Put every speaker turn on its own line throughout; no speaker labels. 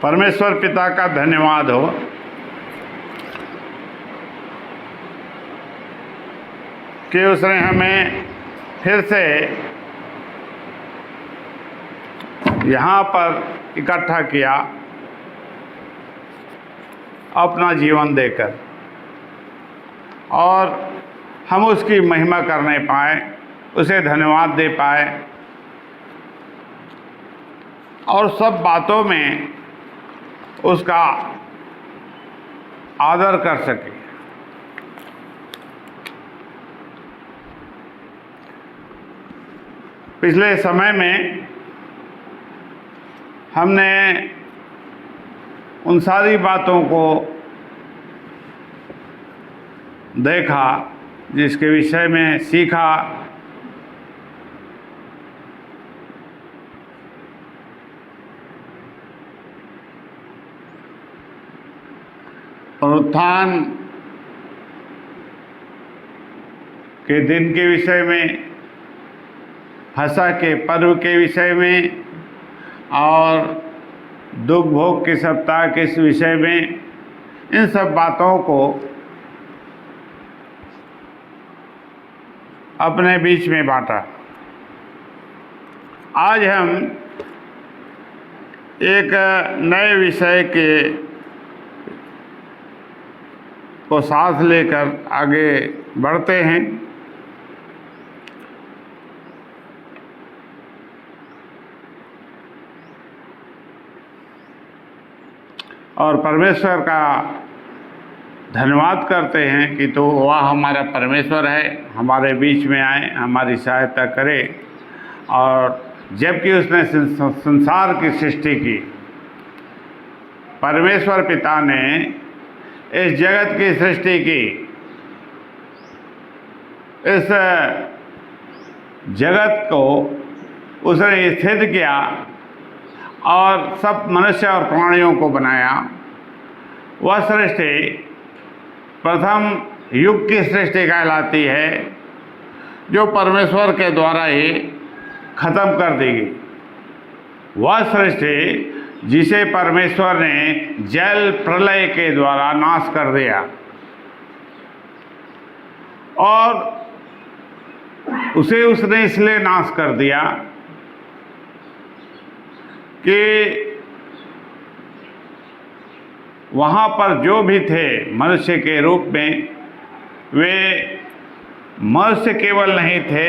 परमेश्वर पिता का धन्यवाद हो कि उसने हमें फिर से यहाँ पर इकट्ठा किया अपना जीवन देकर, और हम उसकी महिमा करने पाए, उसे धन्यवाद दे पाए और सब बातों में उसका आदर कर सके। पिछले समय में हमने उन सारी बातों को देखा जिसके विषय में सीखा पुनरुत्थान के दिन के विषय में, फसह के पर्व के विषय में और दुख भोग के सप्ताह के इस विषय में, इन सब बातों को अपने बीच में बांटा। आज हम एक नए विषय को साथ लेकर आगे बढ़ते हैं। और परमेश्वर का धन्यवाद करते हैं कि तो वह हमारा परमेश्वर है, हमारे बीच में आए, हमारी सहायता करे। और जबकि उसने संसार की सृष्टि की, परमेश्वर पिता ने इस जगत की सृष्टि की, इस जगत को उसने स्थित किया और सब मनुष्य और प्राणियों को बनाया। वह सृष्टि प्रथम युग की सृष्टि कहलाती है, जो परमेश्वर के द्वारा ही खत्म कर दी गई। वह सृष्टि जिसे परमेश्वर ने जल प्रलय के द्वारा नाश कर दिया, और उसे उसने इसलिए नाश कर दिया कि वहाँ पर जो भी थे मनुष्य के रूप में, वे मनुष्य केवल नहीं थे,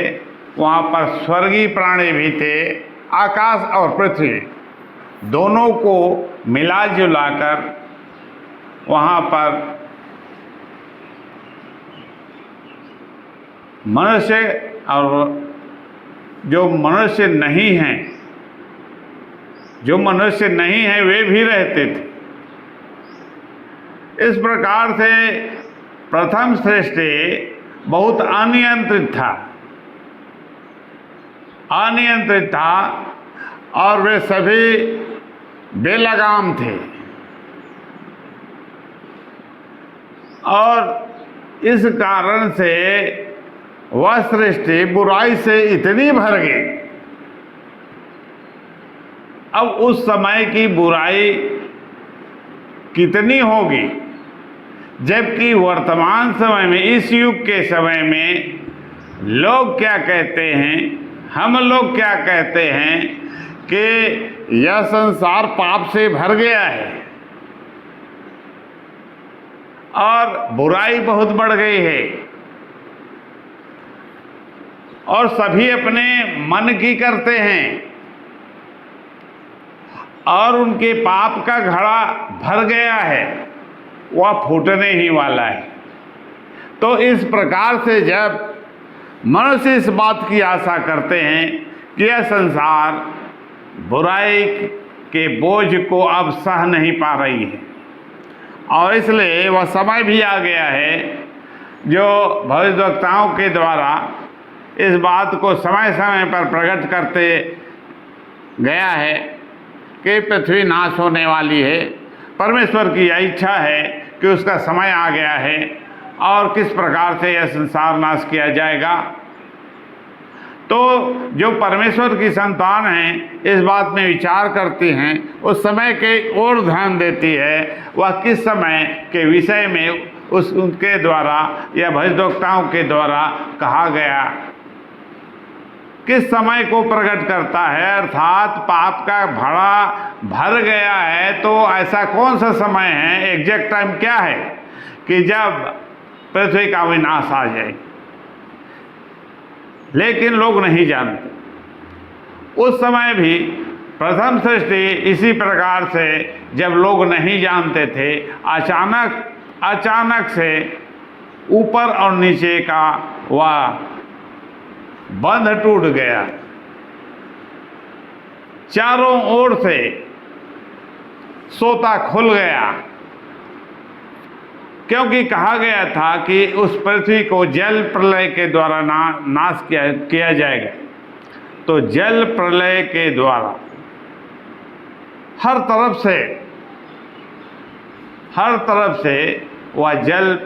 वहाँ पर स्वर्गीय प्राणी भी थे। आकाश और पृथ्वी दोनों को मिला जुलाकर वहाँ पर मनुष्य और जो मनुष्य नहीं हैं वे भी रहते थे। इस प्रकार से प्रथम सृष्टि बहुत अनियंत्रित था और वे सभी बेलगाम थे, और इस कारण से वह सृष्टि बुराई से इतनी भर गई। अब उस समय की बुराई कितनी होगी, जबकि वर्तमान समय में, इस युग के समय में लोग क्या कहते हैं, हम लोग क्या कहते हैं कि यह संसार पाप से भर गया है और बुराई बहुत बढ़ गई है, और सभी अपने मन की करते हैं और उनके पाप का घड़ा भर गया है, वह फूटने ही वाला है। तो इस प्रकार से जब मनुष्य इस बात की आशा करते हैं कि यह संसार बुराई के बोझ को अब सह नहीं पा रही है, और इसलिए वह समय भी आ गया है जो भविष्यवक्ताओं के द्वारा इस बात को समय समय पर प्रकट करते गया है कि पृथ्वी नाश होने वाली है। परमेश्वर की यह इच्छा है कि उसका समय आ गया है और किस प्रकार से यह संसार नाश किया जाएगा। तो तो जो परमेश्वर की संतान हैं इस बात में विचार करती हैं, उस समय के और ध्यान देती है वह किस समय के विषय में उनके द्वारा या भविष्यवक्ताओं के द्वारा कहा गया, किस समय को प्रकट करता है। अर्थात पाप का घड़ा भर गया है, तो ऐसा कौन सा समय है, एग्जैक्ट टाइम क्या है कि जब पृथ्वी का विनाश आ जाए। लेकिन लोग नहीं जानते। उस समय भी प्रथम सृष्टि इसी प्रकार से जब लोग नहीं जानते थे, अचानक से ऊपर और नीचे का वह बंध टूट गया। चारों ओर से सोता खुल गया, क्योंकि कहा गया था कि उस पृथ्वी को जल प्रलय के द्वारा नाश किया जाएगा। तो जल प्रलय के द्वारा हर तरफ से वह जल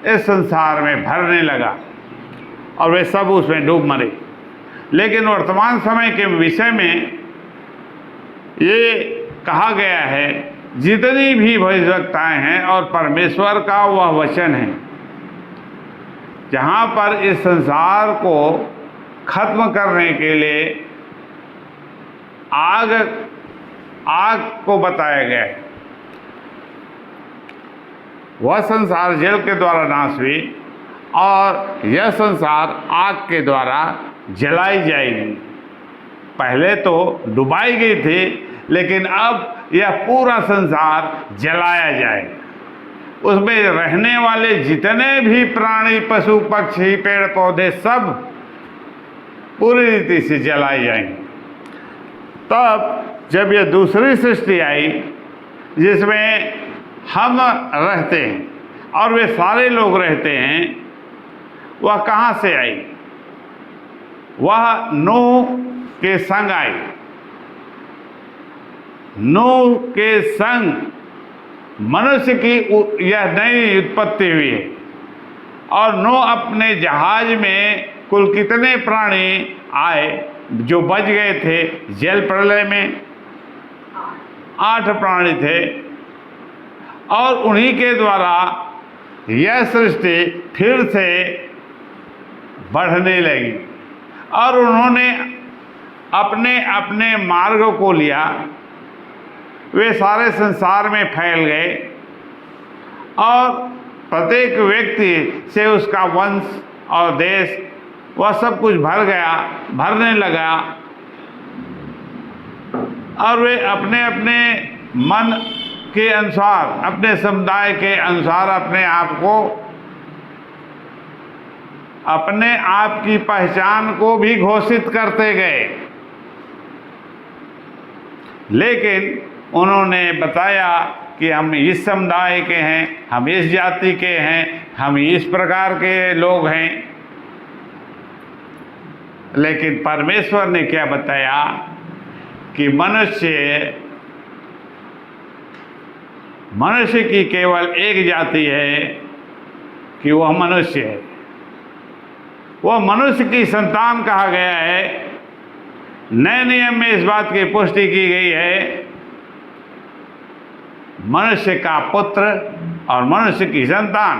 इस संसार में भरने लगा और वे सब उसमें डूब मरे। लेकिन वर्तमान समय के विषय में ये कहा गया है, जितनी भी भविष्यवक्ताएं हैं और परमेश्वर का वह वचन है, जहाँ पर इस संसार को खत्म करने के लिए आग को बताया गया है। वह संसार जल के द्वारा नाश हुई और यह संसार आग के द्वारा जलाई जाएगी। पहले तो डुबाई गई थी, लेकिन अब यह पूरा संसार जलाया जाएगा। उसमें रहने वाले जितने भी प्राणी, पशु, पक्षी, पेड़ पौधे सब पूरी रीति से जलाए जाएंगे। तब जब यह दूसरी सृष्टि आई जिसमें हम रहते हैं और वे सारे लोग रहते हैं, वह कहाँ से आई? वह नूह के संग आई। नूह के संग मनुष्य की यह नई उत्पत्ति हुई है। और नूह अपने जहाज में कुल कितने प्राणी आए जो बच गए थे जल प्रलय में? 8 प्राणी थे। और उन्हीं के द्वारा यह सृष्टि फिर से बढ़ने लगी और उन्होंने अपने अपने मार्ग को लिया। वे सारे संसार में फैल गए और प्रत्येक व्यक्ति से उसका वंश और देश वह सब कुछ भरने लगा और वे अपने अपने मन के अनुसार, अपने समुदाय के अनुसार अपने आप की पहचान को भी घोषित करते गए। लेकिन उन्होंने बताया कि हम इस समुदाय के हैं, हम इस जाति के हैं, हम इस प्रकार के लोग हैं। लेकिन परमेश्वर ने क्या बताया कि मनुष्य की केवल एक जाति है कि वह मनुष्य है। वह मनुष्य की संतान कहा गया है। नए नियम में इस बात की पुष्टि की गई है, मनुष्य का पुत्र और मनुष्य की संतान।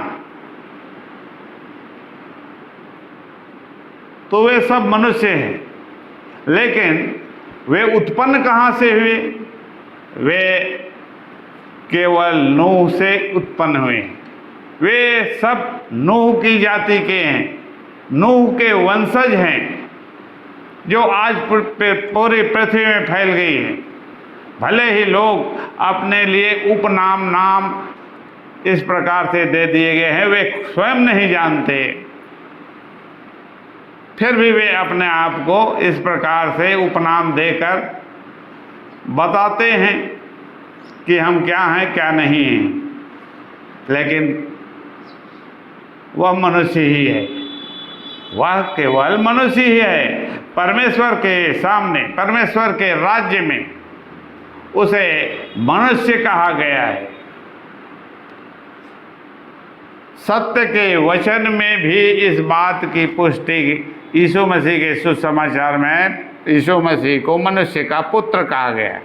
तो वे सब मनुष्य हैं, लेकिन वे उत्पन्न कहाँ से हुए? वे केवल नूह से उत्पन्न हुए। वे सब नूह की जाति के हैं, नूह के वंशज हैं, जो आज पूरी पृथ्वी में फैल गई है। भले ही लोग अपने लिए नाम इस प्रकार से दे दिए गए हैं, वे स्वयं नहीं जानते, फिर भी वे अपने आप को इस प्रकार से उपनाम देकर बताते हैं कि हम क्या हैं क्या नहीं हैं। लेकिन वह मनुष्य ही है, वह केवल मनुष्य ही है। परमेश्वर के सामने, परमेश्वर के राज्य में उसे मनुष्य कहा गया है। सत्य के वचन में भी इस बात की पुष्टि यीशु मसीह के सुसमाचार में यीशु मसीह को मनुष्य का पुत्र कहा गया।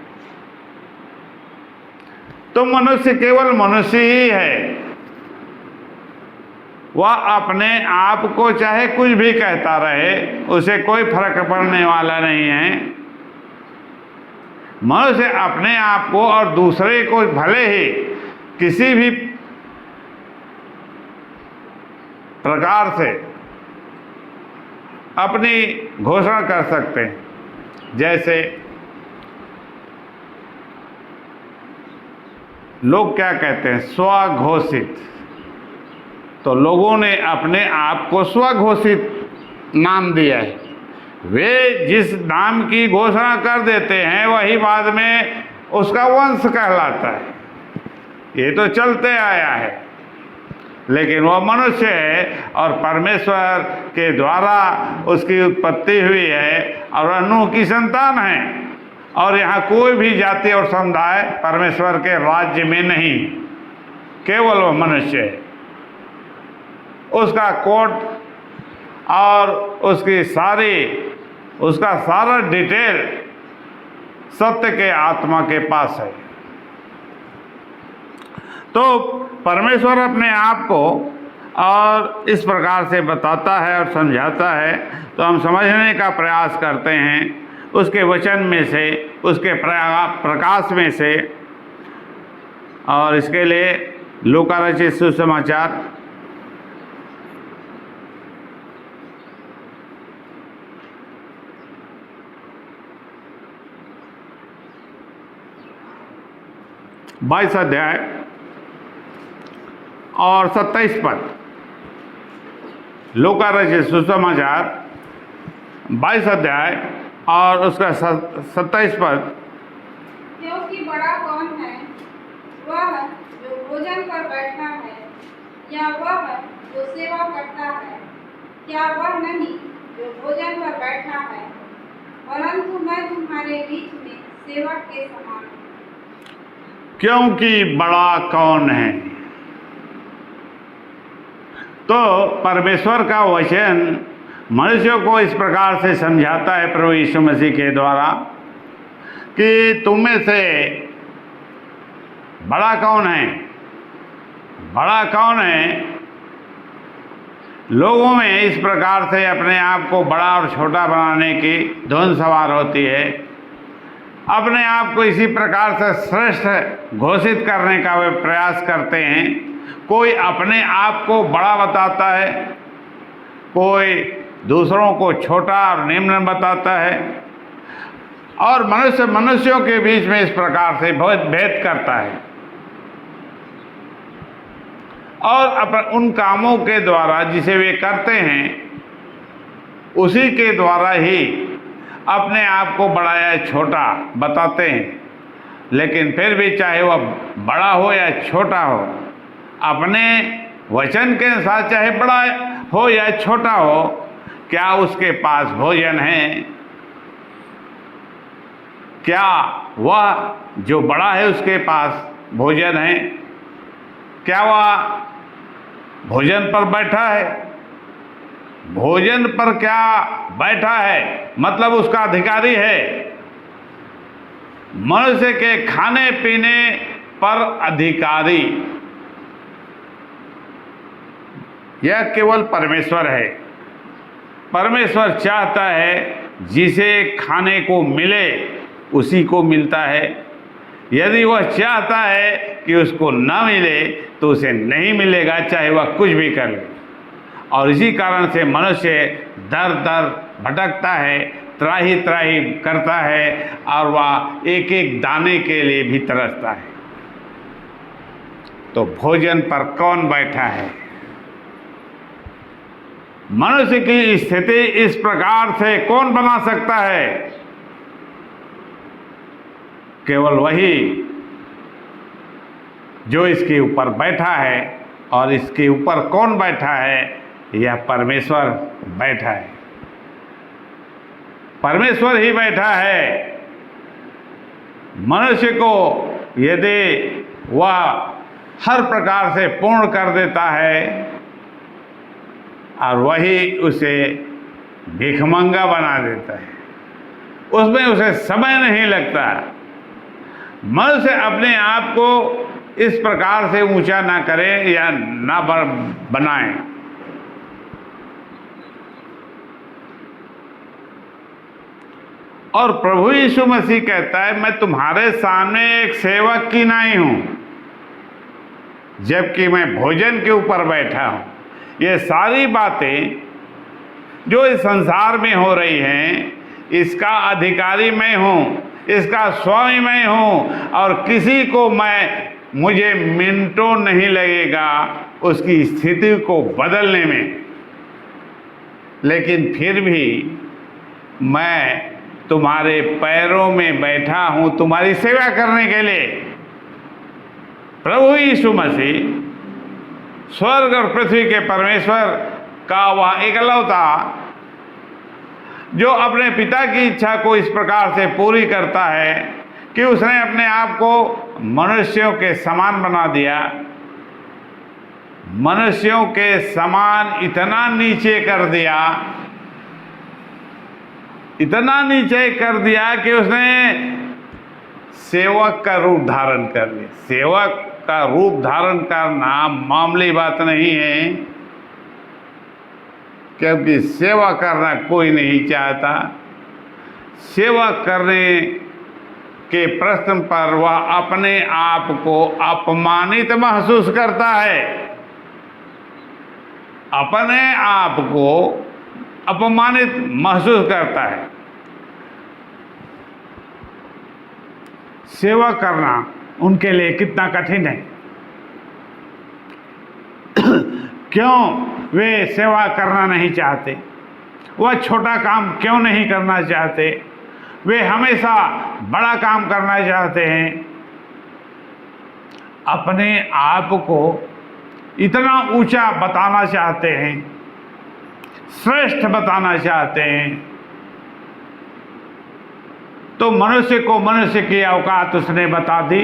तो मनुष्य केवल मनुष्य ही है, वह अपने आप को चाहे कुछ भी कहता रहे, उसे कोई फर्क पड़ने वाला नहीं है। मनुष्य अपने आप को और दूसरे को भले ही किसी भी प्रकार से अपनी घोषणा कर सकते हैं। जैसे लोग क्या कहते हैं, स्वघोषित। तो लोगों ने अपने आप को स्वघोषित नाम दिया है। वे जिस नाम की घोषणा कर देते हैं वही बाद में उसका वंश कहलाता है। ये तो चलते आया है, लेकिन वह मनुष्य है और परमेश्वर के द्वारा उसकी उत्पत्ति हुई है और वह नूह की संतान है। और यहाँ कोई भी जाति और समुदाय परमेश्वर के राज्य में नहीं, केवल वह मनुष्य है। उसका कोड और उसका सारा डिटेल सत्य के आत्मा के पास है। तो परमेश्वर अपने आप को और इस प्रकार से बताता है और समझाता है, तो हम समझने का प्रयास करते हैं उसके वचन में से, उसके प्रकाश में से। और इसके लिए लूका रचित सुसमाचार 22 अध्याय और 27 पद। लूका रचित सुसमाचार 22 अध्याय और उसका 27 पद।
क्योंकि बड़ा कौन है, वह जो भोजन पर बैठा है या वह जो सेवा करता है? क्या वह नहीं जो भोजन पर बैठा है? परंतु मैं तुम्हारे बीच में सेवक के समान हूँ।
क्योंकि बड़ा कौन है। तो परमेश्वर का वचन मनुष्यों को इस प्रकार से समझाता है प्रभु यीशु मसीह के द्वारा कि तुम में से बड़ा कौन है। बड़ा कौन है। लोगों में इस प्रकार से अपने आप को बड़ा और छोटा बनाने की धुन सवार होती है। अपने आप को इसी प्रकार से श्रेष्ठ घोषित करने का वे प्रयास करते हैं। कोई अपने आप को बड़ा बताता है, कोई दूसरों को छोटा और निम्न बताता है, और मनुष्य मनुष्यों के बीच में इस प्रकार से बहुत भेद करता है। और उन कामों के द्वारा जिसे वे करते हैं उसी के द्वारा ही अपने आप को बड़ा या छोटा बताते हैं। लेकिन फिर भी चाहे वह बड़ा हो या छोटा हो, अपने वचन के अनुसार चाहे बड़ा हो या छोटा हो, क्या उसके पास भोजन है? क्या वह जो बड़ा है उसके पास भोजन है? क्या वह भोजन पर बैठा है? भोजन पर क्या बैठा है मतलब उसका अधिकारी है। मनुष्य के खाने पीने पर अधिकारी यह केवल परमेश्वर है। परमेश्वर चाहता है जिसे खाने को मिले उसी को मिलता है। यदि वह चाहता है कि उसको न मिले तो उसे नहीं मिलेगा, चाहे वह कुछ भी कर ले। और इसी कारण से मनुष्य दर दर भटकता है, त्राही त्राही करता है, और वह एक एक दाने के लिए भी तरसता है। तो भोजन पर कौन बैठा है? मनुष्य की स्थिति इस प्रकार से कौन बना सकता है? केवल वही जो इसके ऊपर बैठा है। और इसके ऊपर कौन बैठा है? यह परमेश्वर बैठा है। परमेश्वर ही बैठा है। मनुष्य को यदि वह हर प्रकार से पूर्ण कर देता है और वही उसे भिखमंगा बना देता है, उसमें उसे समय नहीं लगता। मनुष्य अपने आप को इस प्रकार से ऊंचा ना करे या ना बनाए। और प्रभु यीशु मसीह कहता है, मैं तुम्हारे सामने एक सेवक की नाई हूं, जबकि मैं भोजन के ऊपर बैठा हूं। ये सारी बातें जो इस संसार में हो रही हैं, इसका अधिकारी मैं हूं, इसका स्वामी मैं हूं, और किसी को मुझे मिनटों नहीं लगेगा उसकी स्थिति को बदलने में। लेकिन फिर भी मैं तुम्हारे पैरों में बैठा हूं तुम्हारी सेवा करने के लिए। प्रभु यीशु मसीह स्वर्ग और पृथ्वी के परमेश्वर का वह एकलौता जो अपने पिता की इच्छा को इस प्रकार से पूरी करता है कि उसने अपने आप को मनुष्यों के समान बना दिया। मनुष्यों के समान इतना नीचे कर दिया, इतना नीचे कर दिया कि उसने सेवक का रूप धारण कर लिया। सेवक का रूप धारण करना मामूली बात नहीं है, क्योंकि सेवा करना कोई नहीं चाहता। सेवा करने के प्रश्न पर वह अपने आप को अपमानित महसूस करता है, अपने आप को अपमानित महसूस करता है। सेवा करना उनके लिए कितना कठिन है। क्यों वे सेवा करना नहीं चाहते? वह छोटा काम क्यों नहीं करना चाहते? वे हमेशा बड़ा काम करना चाहते हैं। अपने आप को इतना ऊंचा बताना चाहते हैं, श्रेष्ठ बताना चाहते हैं। तो मनुष्य को मनुष्य की औकात उसने बता दी।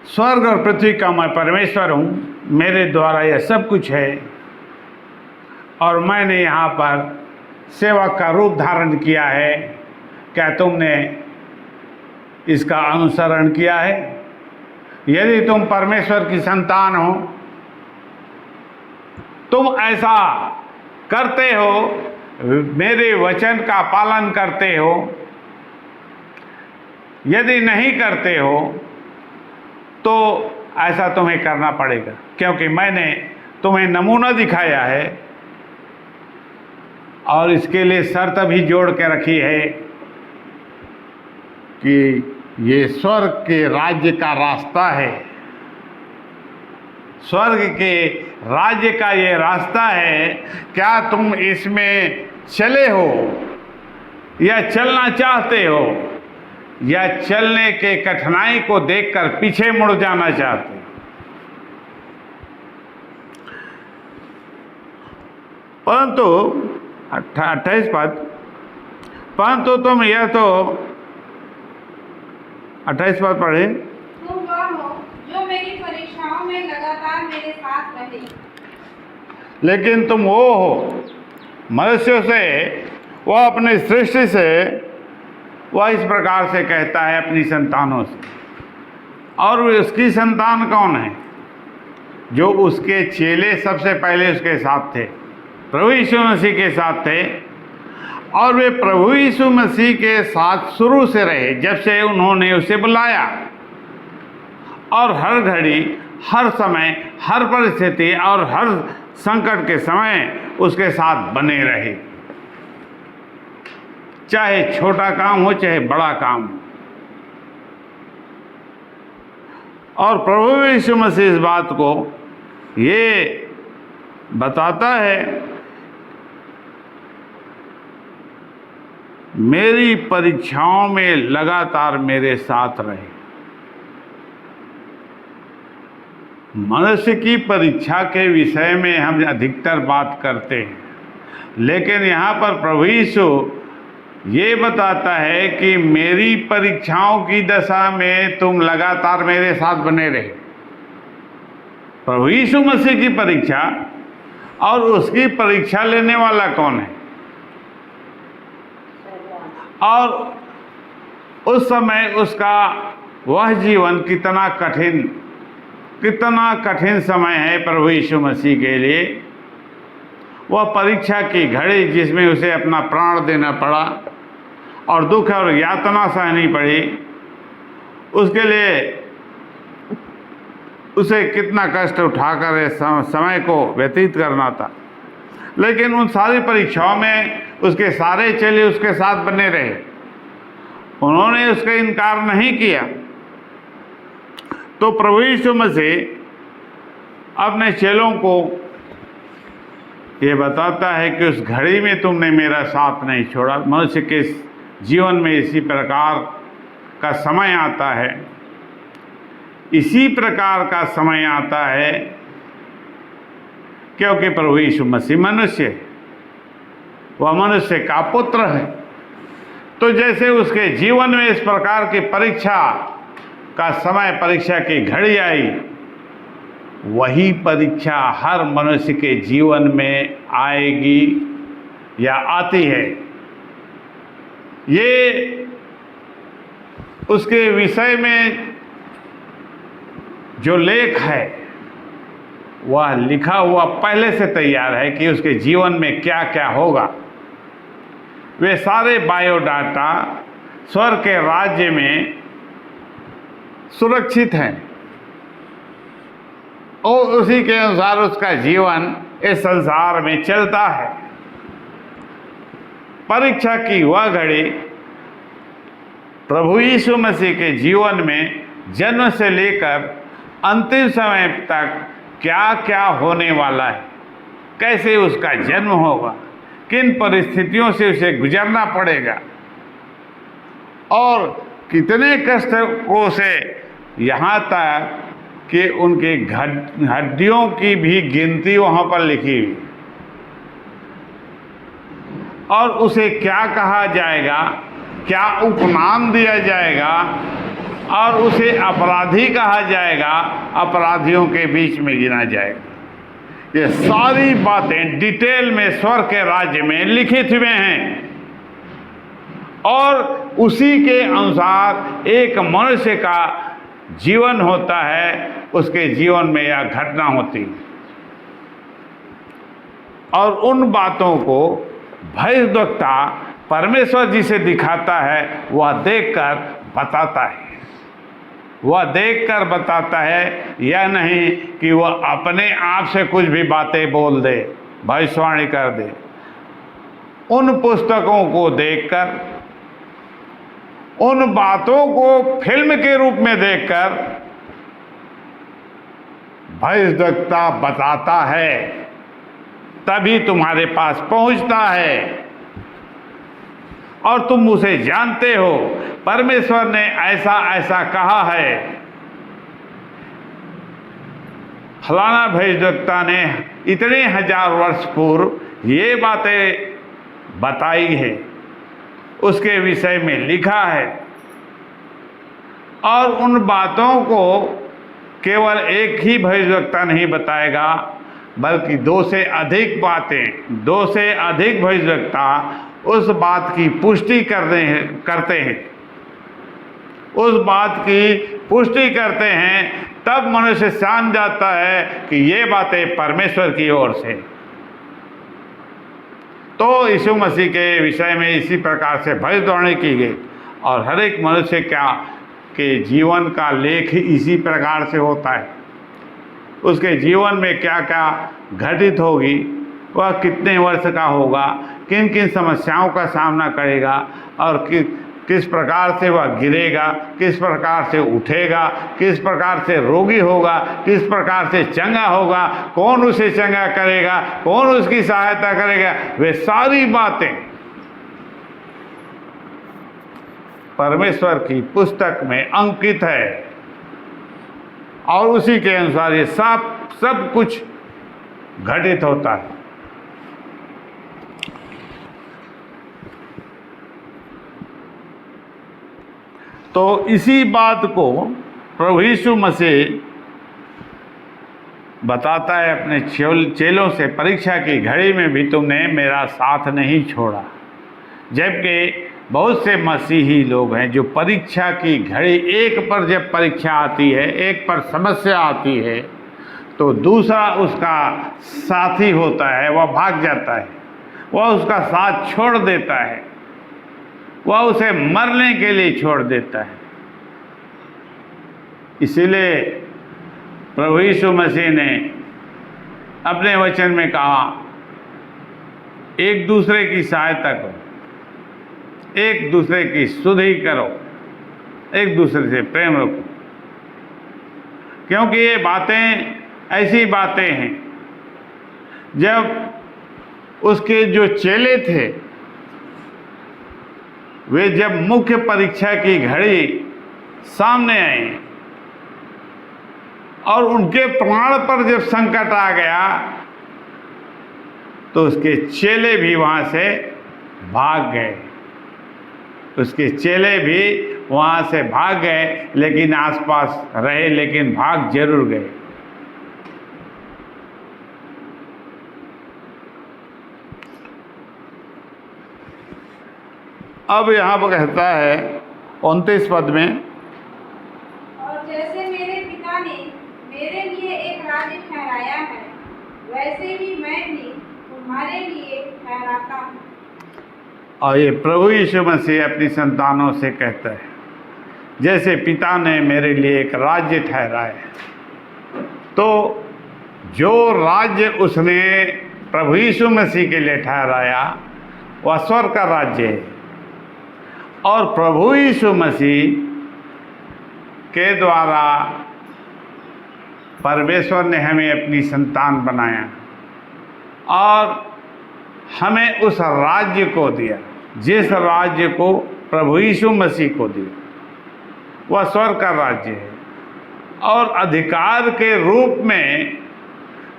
स्वर्ग और पृथ्वी का मैं परमेश्वर हूँ, मेरे द्वारा यह सब कुछ है, और मैंने यहाँ पर सेवक का रूप धारण किया है। क्या तुमने इसका अनुसरण किया है? यदि तुम परमेश्वर की संतान हो, तुम ऐसा करते हो, मेरे वचन का पालन करते हो। यदि नहीं करते हो तो ऐसा तुम्हें करना पड़ेगा, क्योंकि मैंने तुम्हें नमूना दिखाया है और इसके लिए शर्त भी जोड़ के रखी है कि ये स्वर्ग के राज्य का रास्ता है। स्वर्ग के राज्य का ये रास्ता है। क्या तुम इसमें चले हो या चलना चाहते हो, या चलने के कठिनाई को देखकर पीछे मुड़ जाना चाहते हो? परंतु 28 पद, परंतु तुम यह तो 28 पद पढ़े।
तुम वह हो जो मेरी परीक्षाओं में लगातार मेरे साथ रहे।
लेकिन तुम वो हो, मनुष्यों से, वह अपनी सृष्टि से, वह इस प्रकार से कहता है अपनी संतानों से। और उसकी संतान कौन है? जो उसके चेले सबसे पहले उसके साथ थे, प्रभु यीशु मसीह के साथ थे, और वे प्रभु यीशु मसीह के साथ शुरू से रहे, जब से उन्होंने उसे बुलाया, और हर घड़ी, हर समय, हर परिस्थिति और हर संकट के समय उसके साथ बने रहे। चाहे छोटा काम हो, चाहे बड़ा काम हो। और प्रभु यीशु मसीह इस बात को ये बताता है, मेरी परीक्षाओं में लगातार मेरे साथ रहे। मनुष्य की परीक्षा के विषय में हम अधिकतर बात करते हैं, लेकिन यहाँ पर प्रभु यीशु ये बताता है कि मेरी परीक्षाओं की दशा में तुम लगातार मेरे साथ बने रहे। प्रभु यीशु मसीह की परीक्षा और उसकी परीक्षा लेने वाला कौन है? और उस समय उसका वह जीवन कितना कठिन समय है प्रभु यीशु मसीह के लिए। वह परीक्षा की घड़ी जिसमें उसे अपना प्राण देना पड़ा और दुख और यातना सहनी पड़ी, उसके लिए उसे कितना कष्ट उठाकर इस समय को व्यतीत करना था। लेकिन उन सारी परीक्षाओं में उसके सारे चेले उसके साथ बने रहे, उन्होंने उसका इनकार नहीं किया। तो प्रभु यीशु मसीह अपने चेलों को ये बताता है कि उस घड़ी में तुमने मेरा साथ नहीं छोड़ा। मनुष्य के जीवन में इसी प्रकार का समय आता है, इसी प्रकार का समय आता है, क्योंकि प्रभु यीशु मसीह मनुष्य है, वह मनुष्य का पुत्र है। तो जैसे उसके जीवन में इस प्रकार की परीक्षा का समय, परीक्षा की घड़ी आई, वही परीक्षा हर मनुष्य के जीवन में आएगी या आती है। ये उसके विषय में जो लेख है वह लिखा हुआ पहले से तैयार है कि उसके जीवन में क्या क्या होगा। वे सारे बायोडाटा स्वर्ग के राज्य में सुरक्षित हैं और उसी के अनुसार उसका जीवन इस संसार में चलता है। परीक्षा की वह घड़ी प्रभु यीशु मसीह के जीवन में जन्म से लेकर अंतिम समय तक क्या क्या होने वाला है, कैसे उसका जन्म होगा, किन परिस्थितियों से उसे गुजरना पड़ेगा और कितने कष्टों से, यहाँ तक कि उनके हड्डियों की भी गिनती वहाँ पर लिखी हुई, और उसे क्या कहा जाएगा, क्या उपनाम दिया जाएगा, और उसे अपराधी कहा जाएगा, अपराधियों के बीच में गिना जाएगा। ये सारी बातें डिटेल में स्वर्ग के राज्य में लिखित हुए हैं और उसी के अनुसार एक मनुष्य का जीवन होता है, उसके जीवन में यह घटना होती है। और उन बातों को भविष्यद्वक्ता परमेश्वर जी से दिखाता है, वह देखकर बताता है। वह देखकर बताता है, यह नहीं कि वह अपने आप से कुछ भी बातें बोल दे, भविष्यवाणी कर दे। उन पुस्तकों को देखकर, उन बातों को फिल्म के रूप में देखकर भविष्यद्वक्ता बताता है, तभी तुम्हारे पास पहुंचता है और तुम उसे जानते हो। परमेश्वर ने ऐसा ऐसा कहा है, फलाना भविष्यद्वक्ता ने इतने हजार वर्ष पूर्व ये बातें बताई है, उसके विषय में लिखा है। और उन बातों को केवल एक ही भविष्यद्वक्ता नहीं बताएगा, बल्कि 2 से अधिक बातें, 2 से अधिक भविष्यद्वक्ता उस बात की पुष्टि करते हैं, उस बात की पुष्टि करते हैं। तब मनुष्य जान जाता है कि ये बातें परमेश्वर की ओर से। तो यीशु मसीह के विषय में इसी प्रकार से भविष्यवाणी की गई और हर एक मनुष्य के जीवन का लेख इसी प्रकार से होता है। उसके जीवन में क्या क्या घटित होगी, वह कितने वर्ष का होगा, किन किन समस्याओं का सामना करेगा और किस प्रकार से वह गिरेगा, किस प्रकार से उठेगा, किस प्रकार से रोगी होगा, किस प्रकार से चंगा होगा, कौन उसे चंगा करेगा, कौन उसकी सहायता करेगा, वे सारी बातें परमेश्वर की पुस्तक में अंकित है और उसी के अनुसार ये सब कुछ घटित होता है। तो इसी बात को प्रभु यीशु मसीह बताता है अपने चेलों से, परीक्षा की घड़ी में भी तुमने मेरा साथ नहीं छोड़ा। जबकि बहुत से मसीही लोग हैं जो परीक्षा की घड़ी, एक पर जब परीक्षा आती है, एक पर समस्या आती है, तो दूसरा उसका साथी होता है, वह भाग जाता है, वह उसका साथ छोड़ देता है, वह उसे मरने के लिए छोड़ देता है। इसीलिए प्रभु यीशु मसीह ने अपने वचन में कहा, एक दूसरे की सहायता करो, एक दूसरे की सुधि करो, एक दूसरे से प्रेम रखो। क्योंकि ये बातें ऐसी बातें हैं, जब उसके जो चेले थे वे जब मुख्य परीक्षा की घड़ी सामने आई और उनके प्राण पर जब संकट आ गया, तो उसके चेले भी वहां से भाग गए। उसके चेले भी वहां से भाग गए, लेकिन आसपास रहे, लेकिन भाग जरूर गए। अब यहाँ पर कहता है 29 पद में,
और जैसे मेरे पिता ने मेरे लिए एक राज्य ठहराया है, वैसे ही मैं भी तुम्हारे लिए ठहराता हूँ।
और ये प्रभु यीशु मसीह अपनी संतानों से कहता है, जैसे पिता ने मेरे लिए एक राज्य ठहराया है। तो जो राज्य उसने प्रभु यीशु मसीह के लिए ठहराया वह स्वर्ग का राज्य है। और प्रभु यीशु मसीह के द्वारा परमेश्वर ने हमें अपनी संतान बनाया और हमें उस राज्य को दिया, जिस राज्य को प्रभु यीशु मसीह को दिया वह स्वर्ग का राज्य है। और अधिकार के रूप में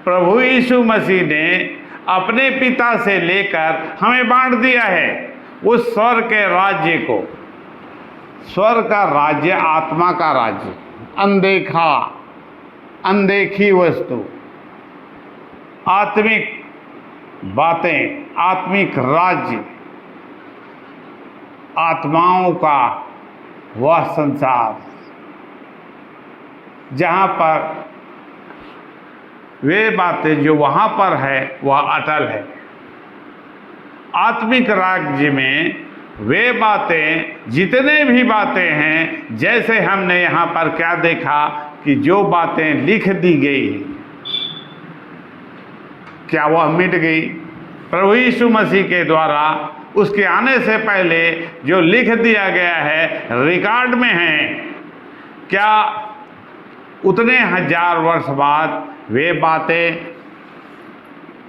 प्रभु यीशु मसीह ने अपने पिता से लेकर हमें बांट दिया है उस स्वर्ग के राज्य को। स्वर्ग का राज्य आत्मा का राज्य, अनदेखा, अनदेखी वस्तु, आत्मिक बातें, आत्मिक राज्य, आत्माओं का वह संसार जहाँ पर वे बातें जो वहाँ पर है वह अटल है। आत्मिक राज्य में वे बातें, जितने भी बातें हैं, जैसे हमने यहाँ पर क्या देखा कि जो बातें लिख दी गई क्या वह मिट गई? प्रभु यीशु मसीह के द्वारा उसके आने से पहले जो लिख दिया गया है, रिकॉर्ड में है, क्या उतने हजार वर्ष बाद वे बातें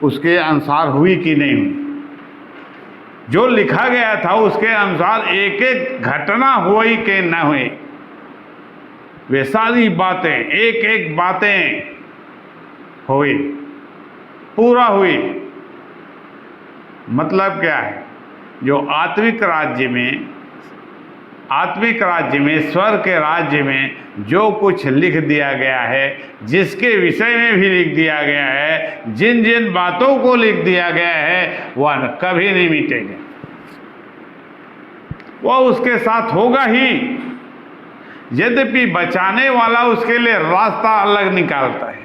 उसके अनुसार हुई कि नहीं हुई? जो लिखा गया था उसके अनुसार एक एक घटना हुई कि न हुई, वे सारी बातें, एक एक बातें हुई, पूरा हुई। मतलब क्या है? जो आत्मिक राज्य में, स्वर्ग के राज्य में जो कुछ लिख दिया गया है, जिसके विषय में भी लिख दिया गया है, जिन जिन बातों को लिख दिया गया है, वह कभी नहीं मिटेगा। वह उसके साथ होगा ही, यद्यपि बचाने वाला उसके लिए रास्ता अलग निकालता है।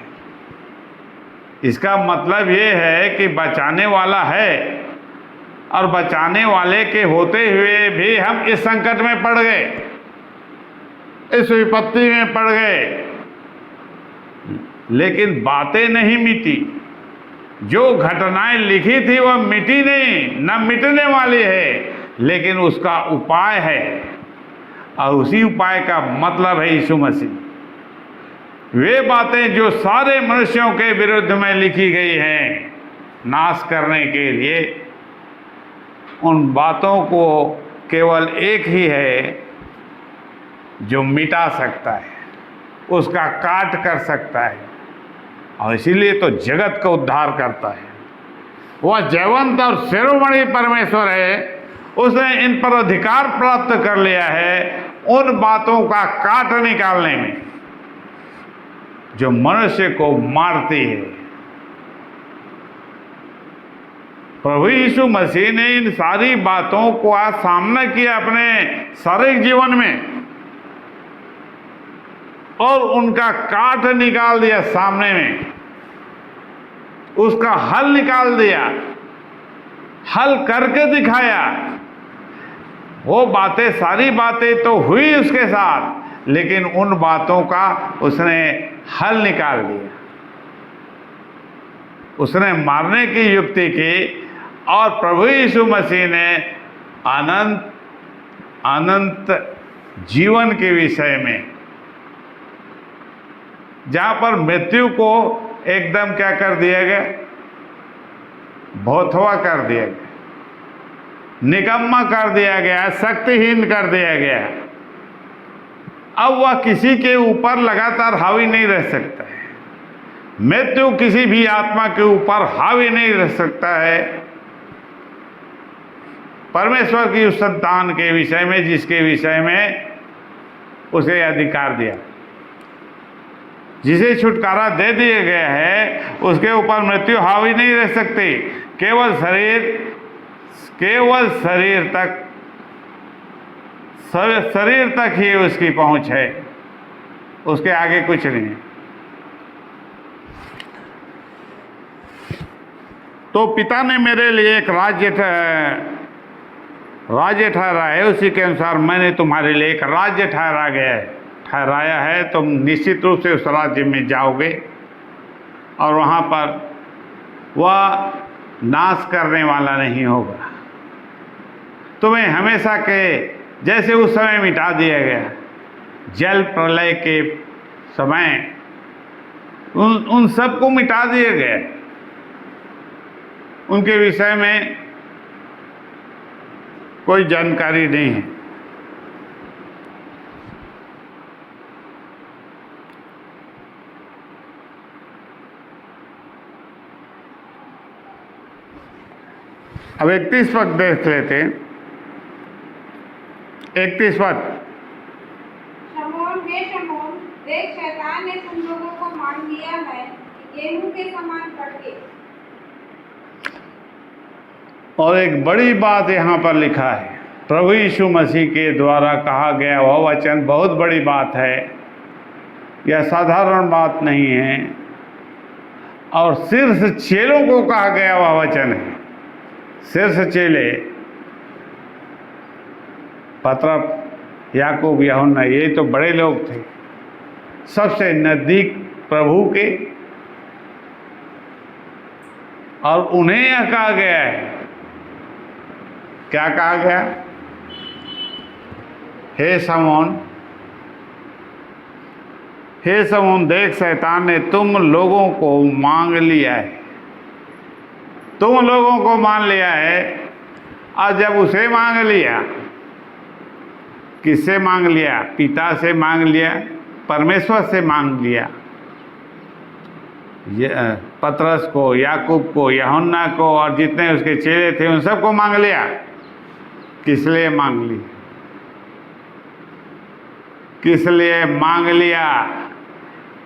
इसका मतलब ये है कि बचाने वाला है, और बचाने वाले के होते हुए भी हम इस संकट में पड़ गए, इस विपत्ति में पड़ गए, लेकिन बातें नहीं मिटी। जो घटनाएं लिखी थी वह मिटी नहीं, न मिटने वाली है, लेकिन उसका उपाय है, और उसी उपाय का मतलब है यीशु मसीह। वे बातें जो सारे मनुष्यों के विरुद्ध में लिखी गई हैं नाश करने के लिए, उन बातों को केवल एक ही है जो मिटा सकता है, उसका काट कर सकता है, और इसीलिए तो जगत का उद्धार करता है। वह जयवंत और शिरोमणि परमेश्वर है। उसने इन पर अधिकार प्राप्त कर लिया है उन बातों का काट निकालने में। जो मनुष्य को मारती है। प्रभु यीशु मसीह ने इन सारी बातों को आज सामना किया अपने शारीरिक जीवन में, और उनका काट निकाल दिया सामने में, उसका हल निकाल दिया, हल करके दिखाया। वो बातें, सारी बातें तो हुई उसके साथ, लेकिन उन बातों का उसने हल निकाल दिया। उसने मारने की युक्ति की, और प्रभु यीशु मसीह ने अनंत जीवन के विषय में, जहां पर मृत्यु को एकदम क्या कर दिया गया, भोथवा कर दिया गया, निकम्मा कर दिया गया, शक्तिहीन कर दिया गया। अब वह किसी के ऊपर लगातार हावी नहीं रह सकता है। मृत्यु किसी भी आत्मा के ऊपर हावी नहीं रह सकता है। परमेश्वर की उस संतान के विषय में, जिसके विषय में उसे अधिकार दिया, जिसे छुटकारा दे दिया गया है, उसके ऊपर मृत्यु हावी नहीं रह सकती। केवल शरीर तक ही उसकी पहुंच है, उसके आगे कुछ नहीं है। तो पिता ने मेरे लिए एक राज्य ठहरा है, उसी के अनुसार मैंने तुम्हारे लिए एक राज्य ठहराया है। तुम निश्चित रूप से उस राज्य में जाओगे, और वहाँ पर वह नाश करने वाला नहीं होगा। तुम्हें हमेशा के जैसे उस समय मिटा दिया गया, जल प्रलय के समय उन सबको मिटा दिया गया। उनके विषय में कोई जानकारी नहीं है। अब 31 पद देख लेते हैं। 31 पद।
शमौन, हे शमौन, देख शैतान ने तुम लोगों को मान लिया है कि गेहूं के समान फटके।
और एक बड़ी बात यहाँ पर लिखा है, प्रभु यीशु मसीह के द्वारा कहा गया वह वचन बहुत बड़ी बात है। यह साधारण बात नहीं है, और शीर्ष चेलों को कहा गया वह वचन है। शीर्ष चेले पतरस, याकूब, यूहन्ना, ये तो बड़े लोग थे, सबसे नजदीक प्रभु के, और उन्हें यह कहा गया है। क्या कहा गया? हे शमौन, देख शैतान ने तुम लोगों को मांग लिया है, तुम लोगों को मान लिया है। और जब उसे मांग लिया, किससे मांग लिया? पिता से मांग लिया, परमेश्वर से मांग लिया। पतरस को, याकूब को, यूहन्ना को, और जितने उसके चेले थे उन सबको मांग लिया। किस लिए मांग ली? किस लिए मांग लिया?